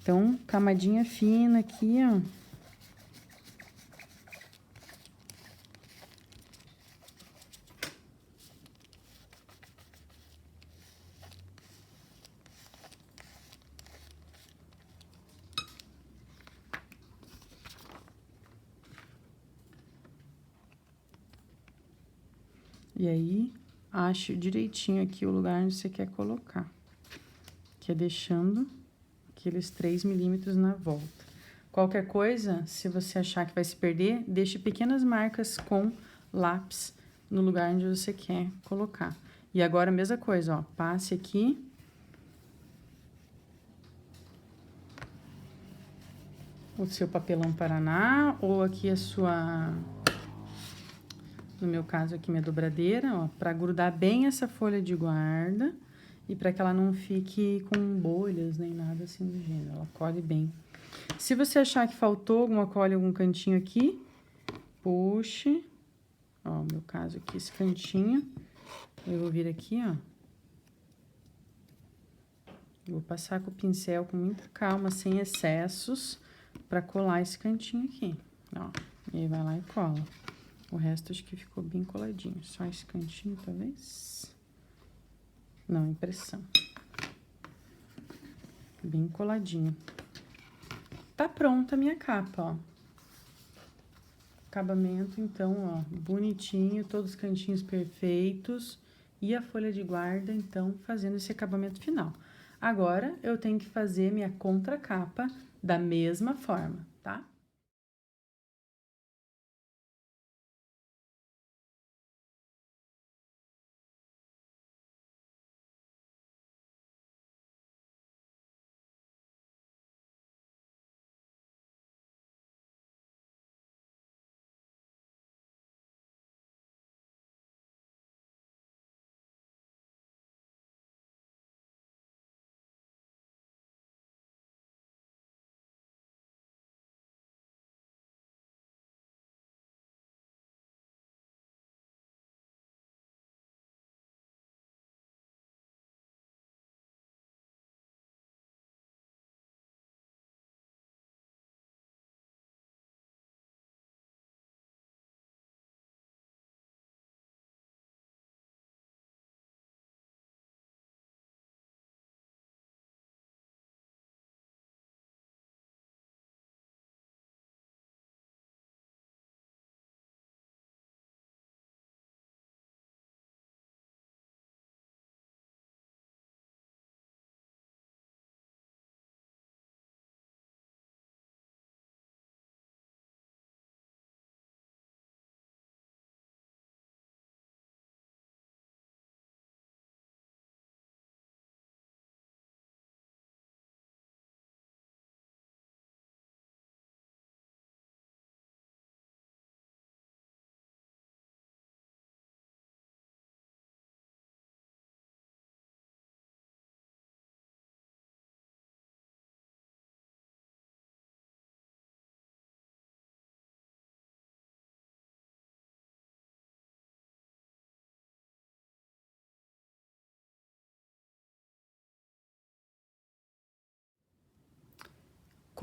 Então, camadinha fina aqui, ó. E aí, ache direitinho aqui o lugar onde você quer colocar. Que é deixando aqueles 3 milímetros na volta. Qualquer coisa, se você achar que vai se perder, deixe pequenas marcas com lápis no lugar onde você quer colocar. E agora, a mesma coisa, ó, passe aqui. O seu papelão Paraná, ou aqui a sua... No meu caso aqui, minha dobradeira, ó, pra grudar bem essa folha de guarda e para que ela não fique com bolhas nem nada assim do gênero, ela colhe bem. Se você achar que faltou alguma cola em algum cantinho aqui, puxe. Ó, no meu caso aqui, esse cantinho, eu vou vir aqui, ó. Vou passar com o pincel com muita calma, sem excessos, pra colar esse cantinho aqui, ó. E aí, vai lá e cola. O resto acho que ficou bem coladinho. Só esse cantinho, talvez. Não, impressão. Bem coladinho. Tá pronta a minha capa, ó. Acabamento, então, ó, bonitinho, todos os cantinhos perfeitos. E a folha de guarda, então, fazendo esse acabamento final. Agora, eu tenho que fazer minha contracapa da mesma forma, tá?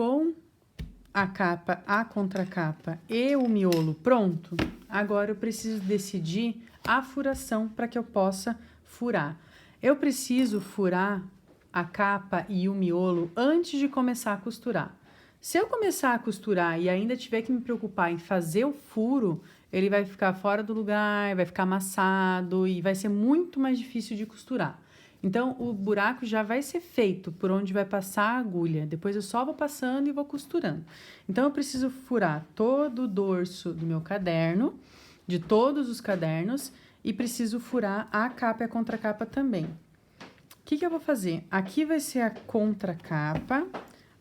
com a capa, a contracapa e o miolo pronto, agora eu preciso decidir a furação para que eu possa furar. Eu preciso furar a capa e o miolo antes de começar a costurar. Se eu começar a costurar e ainda tiver que me preocupar em fazer o furo, ele vai ficar fora do lugar, vai ficar amassado e vai ser muito mais difícil de costurar. Então, o buraco já vai ser feito por onde vai passar a agulha. Depois eu só vou passando e vou costurando. Então, eu preciso furar todo o dorso do meu caderno, de todos os cadernos, e preciso furar a capa e a contracapa também. O que eu vou fazer? Aqui vai ser a contracapa,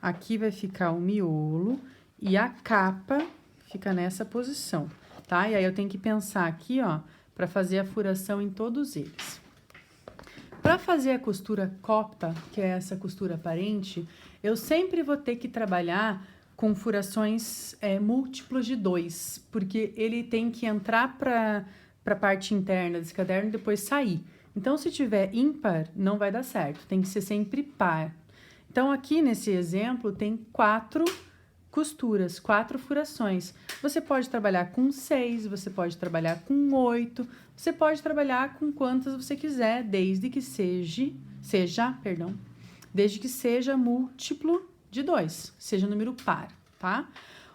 aqui vai ficar o miolo e a capa fica nessa posição, tá? E aí eu tenho que pensar aqui, ó, para fazer a furação em todos eles. Para fazer a costura copa, que é essa costura aparente, eu sempre vou ter que trabalhar com furações múltiplos de 2, porque ele tem que entrar para a parte interna desse caderno e depois sair. Então, se tiver ímpar, não vai dar certo, tem que ser sempre par. Então, aqui nesse exemplo, tem 4 costuras, 4 furações. Você pode trabalhar com 6, você pode trabalhar com 8, você pode trabalhar com quantas você quiser, desde que seja múltiplo de 2, seja número par, tá?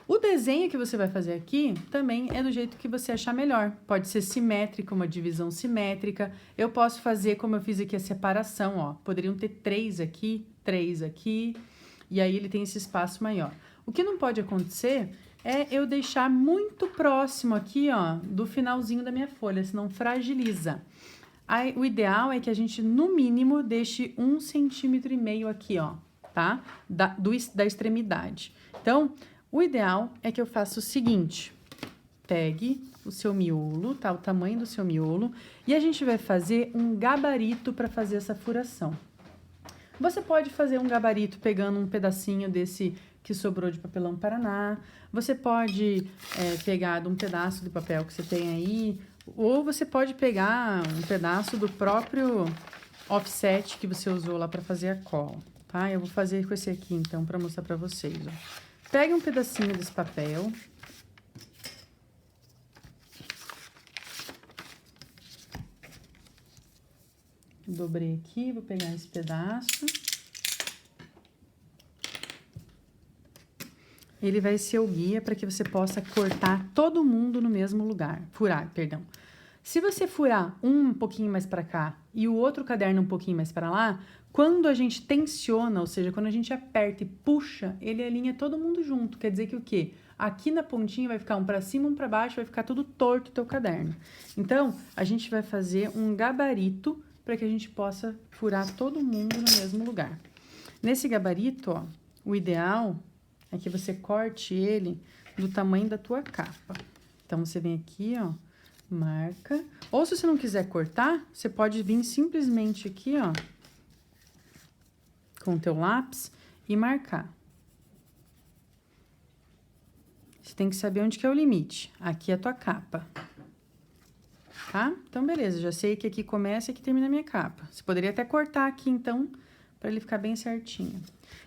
O desenho que você vai fazer aqui também é do jeito que você achar melhor. Pode ser simétrico, uma divisão simétrica. Eu posso fazer como eu fiz aqui a separação, ó. Poderiam ter 3 aqui, e aí ele tem esse espaço maior. O que não pode acontecer é eu deixar muito próximo aqui, ó, do finalzinho da minha folha, senão fragiliza. Aí, o ideal é que a gente, no mínimo, deixe 1,5 centímetro aqui, ó, tá? Da extremidade. Então, o ideal é que eu faça o seguinte: pegue o seu miolo, tá? O tamanho do seu miolo, e a gente vai fazer um gabarito para fazer essa furação. Você pode fazer um gabarito pegando um pedacinho desse que sobrou de papelão Paraná. Você pode pegar de um pedaço de papel que você tem aí, ou você pode pegar um pedaço do próprio offset que você usou lá para fazer a cola, tá? Eu vou fazer com esse aqui, então, para mostrar para vocês, ó. Pegue um pedacinho desse papel. Dobrei aqui, vou pegar esse pedaço. Ele vai ser o guia para que você possa cortar todo mundo no mesmo lugar. Furar, perdão. Se você furar um pouquinho mais para cá e o outro caderno um pouquinho mais para lá, quando a gente tensiona, ou seja, quando a gente aperta e puxa, ele alinha todo mundo junto. Quer dizer que o quê? Aqui na pontinha vai ficar um para cima, um para baixo, vai ficar tudo torto o teu caderno. Então, a gente vai fazer um gabarito para que a gente possa furar todo mundo no mesmo lugar. Nesse gabarito, ó, o ideal é que você corte ele do tamanho da tua capa. Então, você vem aqui, ó, marca. Ou se você não quiser cortar, você pode vir simplesmente aqui, ó, com o teu lápis e marcar. Você tem que saber onde que é o limite. Aqui é a tua capa. Tá? Então, beleza. Já sei que aqui começa e aqui termina a minha capa. Você poderia até cortar aqui, então, para ele ficar bem certinho.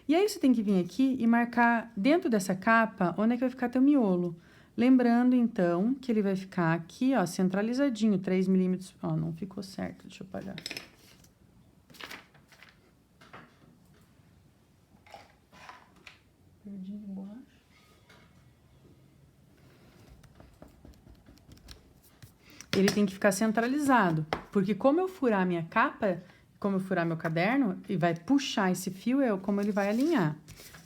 E aí, você tem que vir aqui e marcar dentro dessa capa onde é que vai ficar teu miolo. Lembrando, então, que ele vai ficar aqui, ó, centralizadinho, 3 milímetros. Ó, não ficou certo, deixa eu apagar. Perdi de borracha. Ele tem que ficar centralizado, porque como eu furar a minha capa, como eu furar meu caderno, e vai puxar esse fio, é como ele vai alinhar.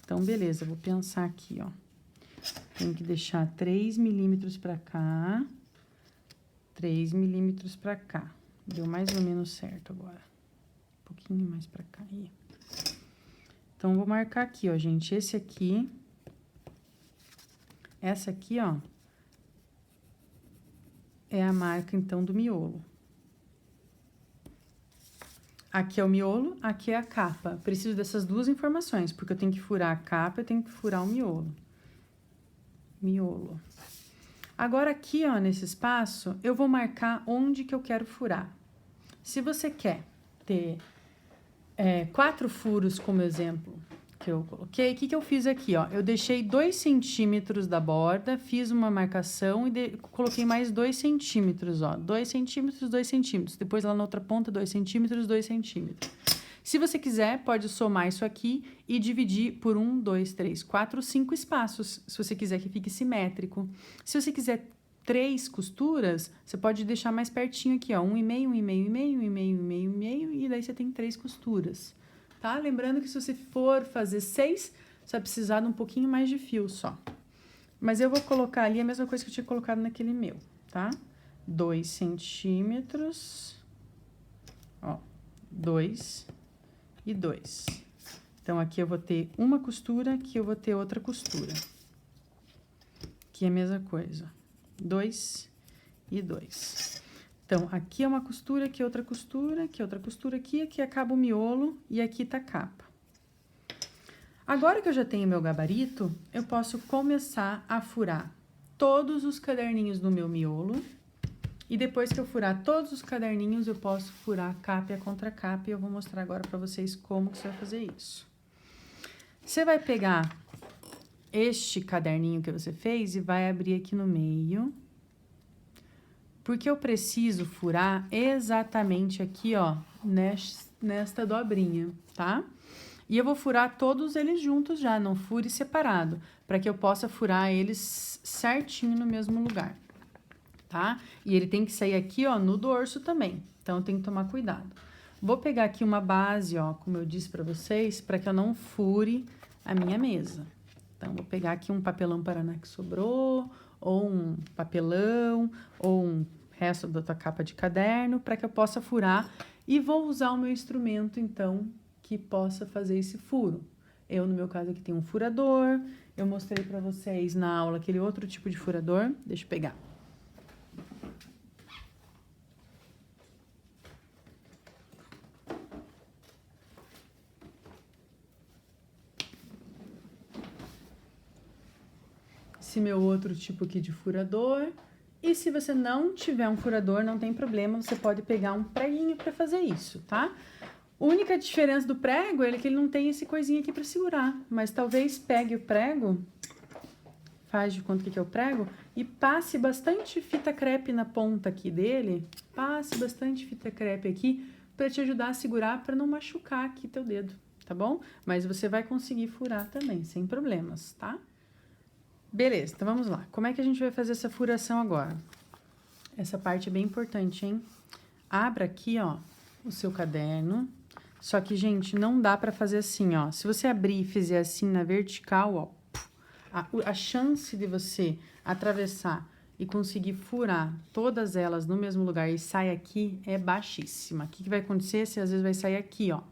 Então, beleza, eu vou pensar aqui, ó. Tem que deixar 3 milímetros pra cá, 3 milímetros pra cá. Deu mais ou menos certo agora. Um pouquinho mais pra cá, aí. Então, vou marcar aqui, ó, gente, esse aqui, essa aqui, ó, é a marca, então, do miolo. Aqui é o miolo, aqui é a capa. Preciso dessas duas informações, porque eu tenho que furar a capa e tenho que furar o miolo. Miolo. Agora, aqui, ó, nesse espaço, eu vou marcar onde que eu quero furar. Se você quer ter 4 furos como exemplo, que eu coloquei. O que eu fiz aqui, ó? Eu deixei 2 centímetros da borda, fiz uma marcação e coloquei mais 2 centímetros, ó. 2 centímetros, 2 centímetros. Depois lá na outra ponta, 2 centímetros, 2 centímetros. Se você quiser, pode somar isso aqui e dividir por 1, 2, 3, 4, 5 espaços, se você quiser que fique simétrico. Se você quiser 3 costuras, você pode deixar mais pertinho aqui, ó, 1,5, 1,5, 1,5, 1,5, 1,5, 1,5, e daí você tem 3 costuras, tá? Lembrando que se você for fazer 6, você vai precisar de um pouquinho mais de fio só. Mas eu vou colocar ali a mesma coisa que eu tinha colocado naquele meu, tá? 2 centímetros, ó, 2 e 2. Então, aqui eu vou ter uma costura, aqui eu vou ter outra costura. Aqui é a mesma coisa, 2 e 2. Então, aqui é uma costura, aqui é outra costura, aqui é outra costura, aqui acaba o miolo e aqui tá a capa. Agora que eu já tenho meu gabarito, eu posso começar a furar todos os caderninhos do meu miolo. E depois que eu furar todos os caderninhos, eu posso furar a capa e a contracapa. E eu vou mostrar agora pra vocês como que você vai fazer isso. Você vai pegar este caderninho que você fez e vai abrir aqui no meio. Porque eu preciso furar exatamente aqui, ó, nesta dobrinha, tá? E eu vou furar todos eles juntos já, não fure separado, para que eu possa furar eles certinho no mesmo lugar, tá? E ele tem que sair aqui, ó, no dorso também, então tem que tomar cuidado. Vou pegar aqui uma base, ó, como eu disse pra vocês, para que eu não fure a minha mesa. Então, vou pegar aqui um papelão Paraná que sobrou, ou um papelão, ou um resto da tua capa de caderno, para que eu possa furar. E vou usar o meu instrumento, então, que possa fazer esse furo. Eu, no meu caso, aqui tenho um furador. Eu mostrei para vocês na aula aquele outro tipo de furador. Deixa eu pegar. Esse meu outro tipo aqui de furador. E se você não tiver um furador, não tem problema, você pode pegar um preguinho para fazer isso, tá? A única diferença do prego é que ele não tem esse coisinha aqui para segurar, mas talvez pegue o prego, faz de conta que é o prego, e passe bastante fita crepe na ponta aqui dele, passe bastante fita crepe aqui para te ajudar a segurar, para não machucar aqui teu dedo, tá bom? Mas você vai conseguir furar também, sem problemas, tá? Beleza, então vamos lá. Como é que a gente vai fazer essa furação agora? Essa parte é bem importante, hein? Abra aqui, ó, o seu caderno. Só que, gente, não dá pra fazer assim, ó. Se você abrir e fizer assim na vertical, ó, a chance de você atravessar e conseguir furar todas elas no mesmo lugar e sair aqui é baixíssima. O que vai acontecer? Você às vezes vai sair aqui, ó,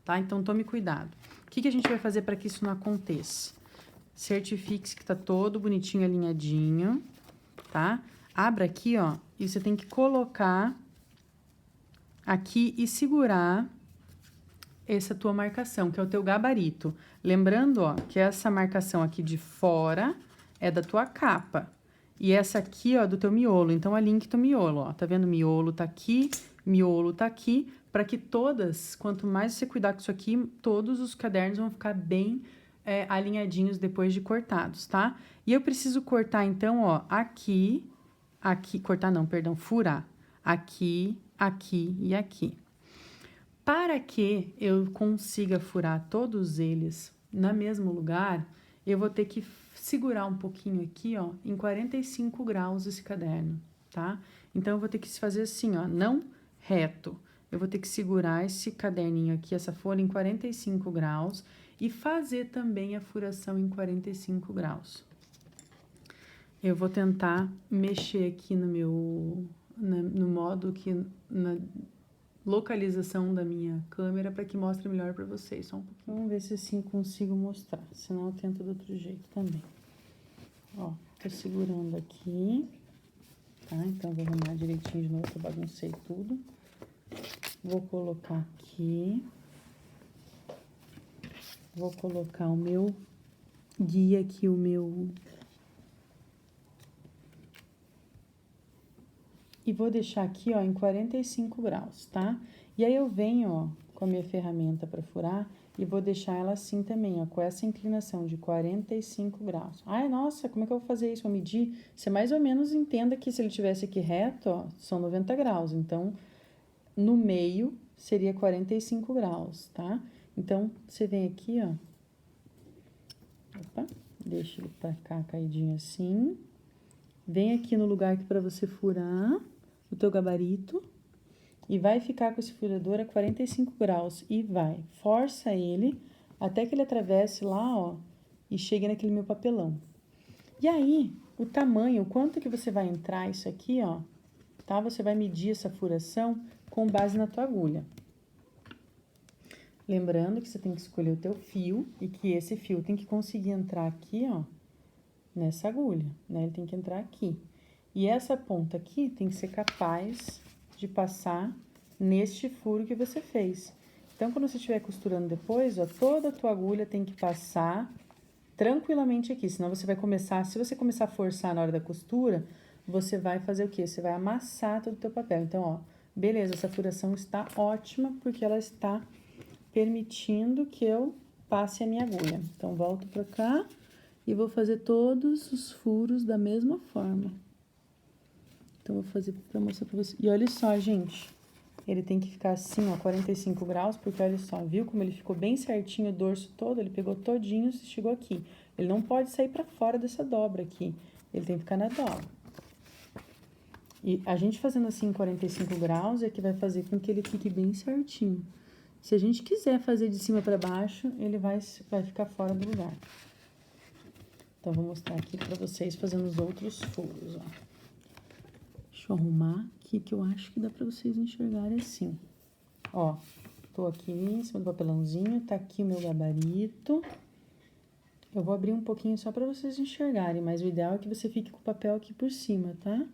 tá? Então, tome cuidado. O que a gente vai fazer para que isso não aconteça? Certifique-se que tá todo bonitinho, alinhadinho, tá? Abra aqui, ó, e você tem que colocar aqui e segurar essa tua marcação, que é o teu gabarito. Lembrando, ó, que essa marcação aqui de fora é da tua capa. E essa aqui, ó, do teu miolo. Então, alinhe teu miolo, ó. Tá vendo? Miolo tá aqui, para que todas, quanto mais você cuidar com isso aqui, todos os cadernos vão ficar bem alinhadinhos depois de cortados, tá? E eu preciso cortar, então, ó, furar. Aqui, aqui e aqui. Para que eu consiga furar todos eles no mesmo lugar, eu vou ter que segurar um pouquinho aqui, ó, em 45 graus esse caderno, tá? Então, eu vou ter que fazer assim, ó, não reto. Eu vou ter que segurar esse caderninho aqui, essa folha, em 45 graus e fazer também a furação em 45 graus. Eu vou tentar mexer aqui no modo que... na localização da minha câmera para que mostre melhor para vocês. Só um pouquinho. Vamos ver se assim consigo mostrar, senão eu tento do outro jeito também. Ó, tô segurando aqui, tá? Então, vou arrumar direitinho de novo, que eu baguncei tudo. Vou colocar aqui. Vou colocar o meu guia aqui, e vou deixar aqui, ó, em 45 graus, tá? E aí, eu venho, ó, com a minha ferramenta para furar E vou deixar ela assim também, ó, com essa inclinação de 45 graus. Ai, nossa, como é que eu vou fazer isso? Vou medir? Você mais ou menos entenda que se ele tivesse aqui reto, ó, são 90 graus. Então, no meio seria 45 graus, tá? Então, você vem aqui, ó. Opa, deixa ele pra cá caidinho assim. Vem aqui no lugar que para você furar o teu gabarito. E vai ficar com esse furador a 45 graus. E vai, força ele até que ele atravesse lá, ó, e chegue naquele meu papelão. E aí, o tamanho, o quanto que você vai entrar isso aqui, ó, tá? Você vai medir essa furação com base na tua agulha. Lembrando que você tem que escolher o teu fio e que esse fio tem que conseguir entrar aqui, ó, nessa agulha, né? Ele tem que entrar aqui. E essa ponta aqui tem que ser capaz de passar neste furo que você fez. Então, quando você estiver costurando depois, ó, toda a tua agulha tem que passar tranquilamente aqui, senão você vai começar, se você começar a forçar na hora da costura, você vai fazer o quê? Você vai amassar todo o teu papel. Então, ó, beleza, essa furação está ótima, porque ela está permitindo que eu passe a minha agulha. Então, volto pra cá e vou fazer todos os furos da mesma forma. Então, vou fazer pra mostrar pra vocês. E olha só, gente, ele tem que ficar assim, ó, 45 graus, porque olha só, viu como ele ficou bem certinho o dorso todo? Ele pegou todinho e chegou aqui. Ele não pode sair pra fora dessa dobra aqui, ele tem que ficar na dobra. E a gente fazendo assim 45 graus é que vai fazer com que ele fique bem certinho. Se a gente quiser fazer de cima pra baixo, ele vai ficar fora do lugar. Então, vou mostrar aqui pra vocês fazendo os outros furos, ó. Deixa eu arrumar aqui, que eu acho que dá pra vocês enxergarem assim. Ó, tô aqui em cima do papelãozinho, tá aqui o meu gabarito. Eu vou abrir um pouquinho só pra vocês enxergarem, mas o ideal é que você fique com o papel aqui por cima, tá?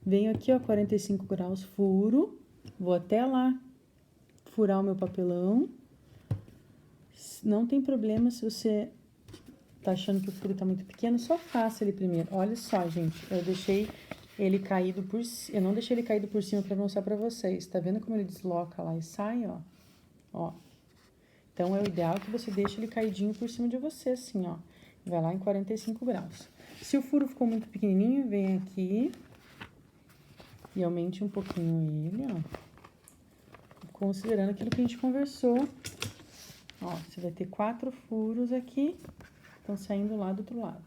Venho aqui, ó, 45 graus, furo. Vou até lá furar o meu papelão. Não tem problema se você tá achando que o furo tá muito pequeno, só faça ele primeiro. Olha só, gente, eu deixei ele caído por... Eu não deixei ele caído por cima pra mostrar pra vocês. Tá vendo como ele desloca lá e sai, ó? Ó. Então, é o ideal que você deixe ele caidinho por cima de você, assim, ó. Vai lá em 45 graus. Se o furo ficou muito pequenininho, vem aqui e aumente um pouquinho ele, ó. Considerando aquilo que a gente conversou. Ó, você vai ter 4 furos aqui, estão saindo lá do outro lado.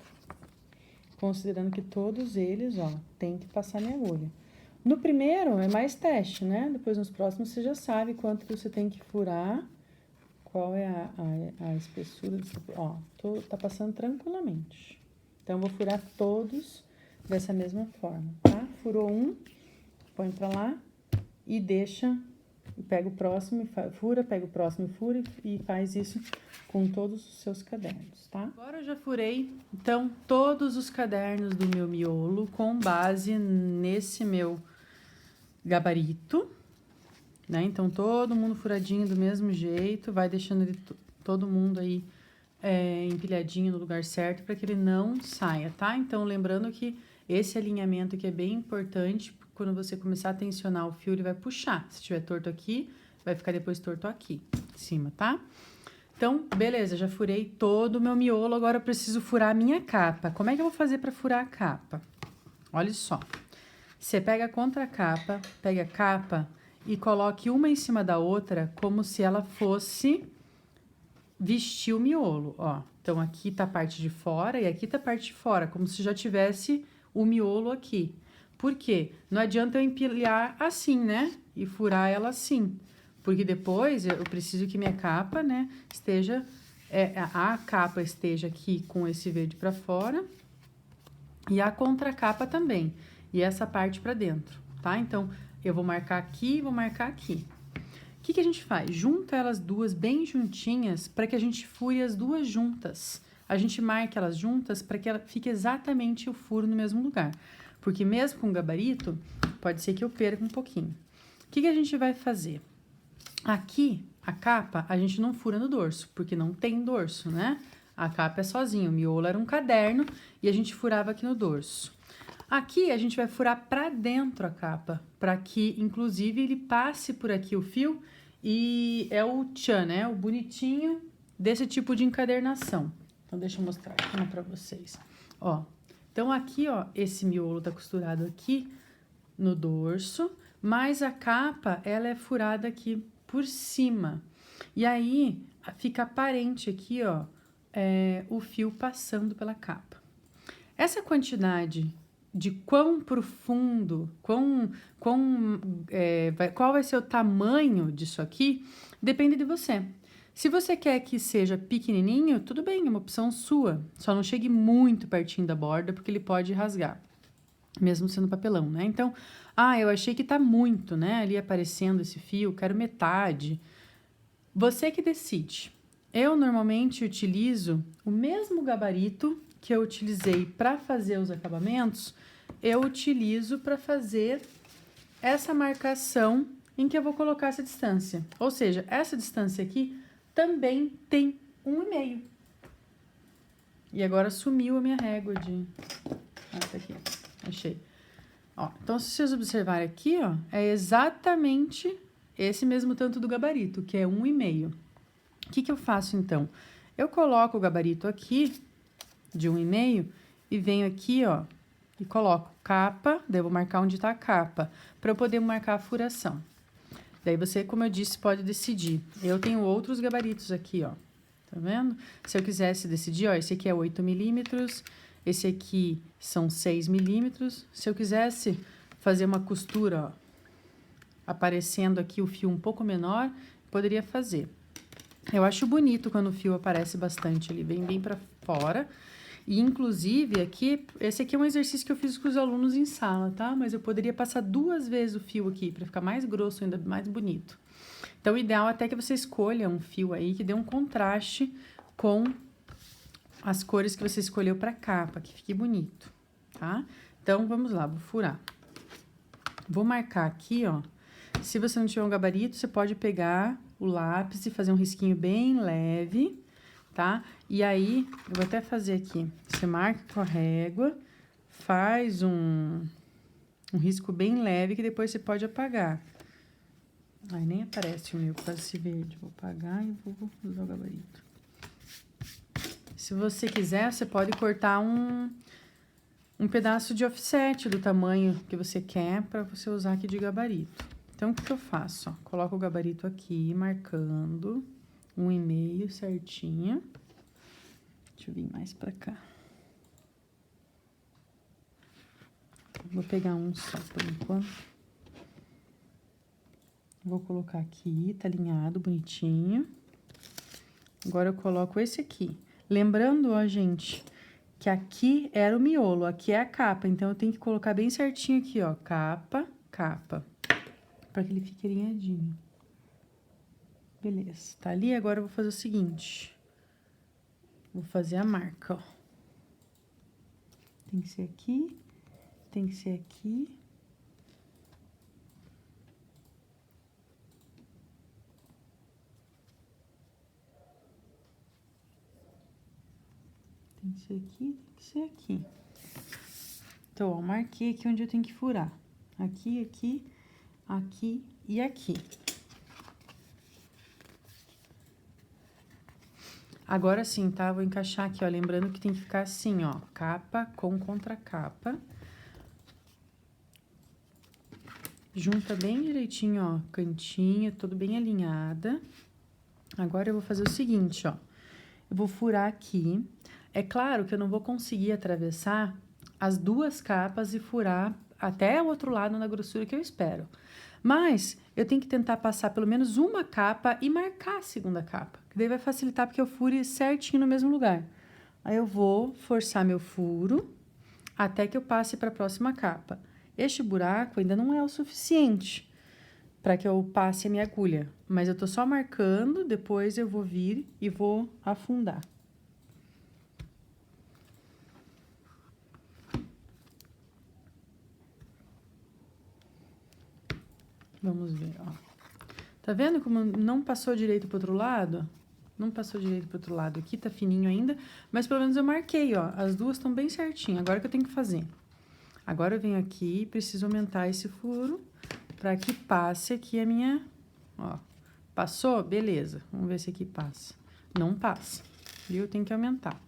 Considerando que todos eles, ó, tem que passar minha agulha. No primeiro é mais teste, né? Depois nos próximos você já sabe quanto que você tem que furar, qual é a espessura do seu... Ó, tá passando tranquilamente. Então, eu vou furar todos dessa mesma forma, tá? Furou um, põe pra lá e deixa... Pega o próximo e fura, pega o próximo e fura e faz isso com todos os seus cadernos, tá? Agora eu já furei, então, todos os cadernos do meu miolo com base nesse meu gabarito, né? Então, todo mundo furadinho do mesmo jeito, vai deixando ele todo mundo aí empilhadinho no lugar certo para que ele não saia, tá? Então, lembrando que esse alinhamento aqui é bem importante. Quando você começar a tensionar o fio, ele vai puxar. Se estiver torto aqui, vai ficar depois torto aqui, em cima, tá? Então, beleza, já furei todo o meu miolo, agora eu preciso furar a minha capa. Como é que eu vou fazer para furar a capa? Olha só. Você pega a contracapa, pega a capa e coloque uma em cima da outra, como se ela fosse vestir o miolo, ó. Então, aqui tá a parte de fora e aqui tá a parte de fora, como se já tivesse o miolo aqui. Por quê? Não adianta eu empilhar assim, né? E furar ela assim. Porque depois eu preciso que minha capa, né, esteja... a capa esteja aqui com esse verde pra fora. E a contracapa também. E essa parte pra dentro, tá? Então, eu vou marcar aqui e vou marcar aqui. O que a gente faz? Junta elas duas bem juntinhas para que a gente fure as duas juntas. A gente marca elas juntas para que ela fique exatamente o furo no mesmo lugar. Porque mesmo com gabarito, pode ser que eu perca um pouquinho. O que a gente vai fazer? Aqui, a capa, a gente não fura no dorso, porque não tem dorso, né? A capa é sozinha, o miolo era um caderno e a gente furava aqui no dorso. Aqui, a gente vai furar pra dentro a capa, para que, inclusive, ele passe por aqui o fio e é o tchan, né? O bonitinho desse tipo de encadernação. Então, deixa eu mostrar aqui pra vocês. Ó, então aqui, ó, esse miolo tá costurado aqui no dorso, mas a capa, ela é furada aqui por cima. E aí, fica aparente aqui, ó, o fio passando pela capa. Essa quantidade de quão profundo, qual vai ser o tamanho disso aqui, depende de você. Se você quer que seja pequenininho, tudo bem, é uma opção sua. Só não chegue muito pertinho da borda, porque ele pode rasgar, mesmo sendo papelão, né? Então, eu achei que tá muito, né, ali aparecendo esse fio, quero metade. Você que decide. Eu normalmente utilizo o mesmo gabarito que eu utilizei para fazer os acabamentos, eu utilizo para fazer essa marcação em que eu vou colocar essa distância. Ou seja, essa distância aqui também tem 1,5. E agora sumiu a minha régua de... tá aqui, achei. Ó, então, se vocês observarem aqui, ó, é exatamente esse mesmo tanto do gabarito, que é 1,5. O que eu faço, então? Eu coloco o gabarito aqui, de 1,5, e venho aqui, ó, e coloco capa, daí eu vou marcar onde tá a capa, para eu poder marcar a furação. Daí você, como eu disse, pode decidir. Eu tenho outros gabaritos aqui, ó, tá vendo? Se eu quisesse decidir, ó, esse aqui é 8 milímetros, esse aqui são 6 milímetros. Se eu quisesse fazer uma costura, ó, aparecendo aqui o fio um pouco menor, poderia fazer. Eu acho bonito quando o fio aparece bastante, ele vem bem pra fora. E, inclusive, aqui, esse aqui é um exercício que eu fiz com os alunos em sala, tá? Mas eu poderia passar 2 vezes o fio aqui, pra ficar mais grosso, ainda mais bonito. Então, o ideal é até que você escolha um fio aí que dê um contraste com as cores que você escolheu pra capa, que fique bonito, tá? Então, vamos lá, vou furar. Vou marcar aqui, ó. Se você não tiver um gabarito, você pode pegar o lápis e fazer um risquinho bem leve, tá? E aí, eu vou até fazer aqui. Você marca com a régua, faz um risco bem leve, que depois você pode apagar. Aí, nem aparece o meu, por causa desse verde. Vou apagar e vou usar o gabarito. Se você quiser, você pode cortar um pedaço de offset do tamanho que você quer, para você usar aqui de gabarito. Então, o que eu faço? Ó, coloco o gabarito aqui, marcando 1,5 certinho. Deixa eu vir mais pra cá. Vou pegar um só por enquanto. Vou colocar aqui, tá alinhado, bonitinho. Agora, eu coloco esse aqui. Lembrando, ó, gente, que aqui era o miolo, aqui é a capa. Então, eu tenho que colocar bem certinho aqui, ó, capa, capa. Pra que ele fique alinhadinho. Beleza, tá ali? Agora eu vou fazer o seguinte. Vou fazer a marca, ó. Tem que ser aqui, tem que ser aqui. Tem que ser aqui, tem que ser aqui. Então, ó, marquei aqui onde eu tenho que furar. Aqui, aqui, aqui e aqui. Agora sim, tá? Vou encaixar aqui, ó. Lembrando que tem que ficar assim, ó. Capa com contracapa. Junta bem direitinho, ó. Cantinho, tudo bem alinhada. Agora eu vou fazer o seguinte, ó. Eu vou furar aqui. É claro que eu não vou conseguir atravessar as 2 capas e furar até o outro lado na grossura que eu espero. Mas eu tenho que tentar passar pelo menos uma capa e marcar a segunda capa. Que daí vai facilitar porque eu fure certinho no mesmo lugar. Aí eu vou forçar meu furo até que eu passe para a próxima capa. Este buraco ainda não é o suficiente para que eu passe a minha agulha. Mas eu tô só marcando, depois eu vou vir e vou afundar. Vamos ver, ó. Tá vendo como não passou direito pro outro lado? Não passou direito pro outro lado. Aqui tá fininho ainda, mas pelo menos eu marquei, ó. As 2 estão bem certinho. Agora que eu tenho que fazer? Agora eu venho aqui e preciso aumentar esse furo para que passe aqui a minha... Ó, passou? Beleza. Vamos ver se aqui passa. não passa, viu? Tem que aumentar.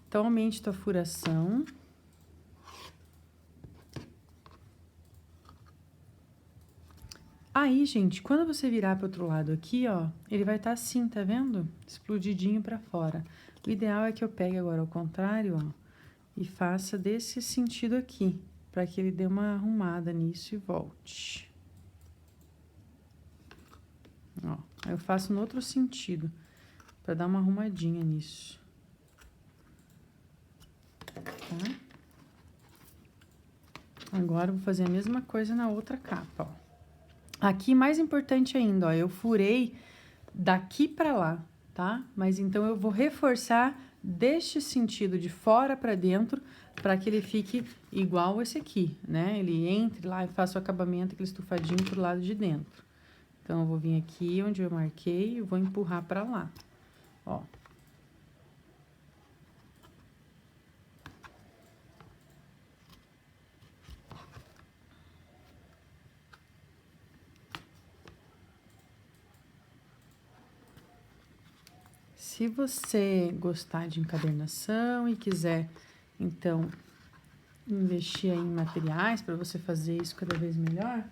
Então, aumente tua furação. Aí, gente, quando você virar para outro lado aqui, ó, ele vai estar assim, tá vendo? Explodidinho para fora. O ideal é que eu pegue agora ao contrário, ó, e faça desse sentido aqui, para que ele dê uma arrumada nisso e volte. Ó, aí eu faço no outro sentido, para dar uma arrumadinha nisso. Tá? Agora, eu vou fazer a mesma coisa na outra capa, ó. Aqui, mais importante ainda, ó, eu furei daqui pra lá, tá? Mas então, eu vou reforçar deste sentido de fora pra dentro, pra que ele fique igual esse aqui, né? Ele entre lá e faça o acabamento, aquele estufadinho pro lado de dentro. Então, eu vou vir aqui onde eu marquei e vou empurrar pra lá, ó. Se você gostar de encadernação e quiser, então, investir em materiais para você fazer isso cada vez melhor,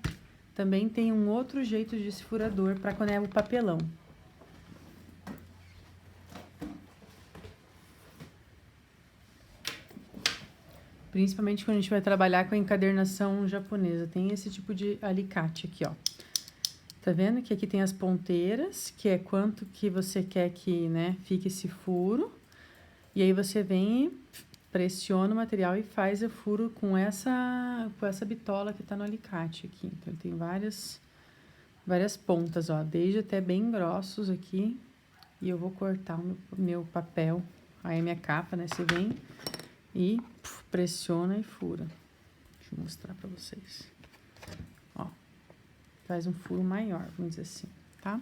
também tem um outro jeito de furador para quando é o papelão. Principalmente quando a gente vai trabalhar com a encadernação japonesa, tem esse tipo de alicate aqui, ó. Tá vendo que aqui tem as ponteiras, que é quanto que você quer que, né, fique esse furo. E aí você vem e pressiona o material e faz o furo com essa bitola que tá no alicate aqui. Então, ele tem várias pontas, ó, desde até bem grossos aqui. E eu vou cortar o meu papel, aí a minha capa, né, você vem e pressiona e fura. Deixa eu mostrar pra vocês. Ó, faz um furo maior, vamos dizer assim, tá?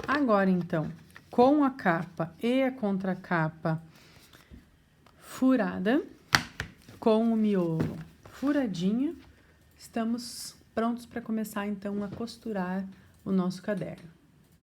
Agora, então, com a capa e a contracapa furada, com o miolo furadinho, estamos prontos para começar, então, a costurar o nosso caderno.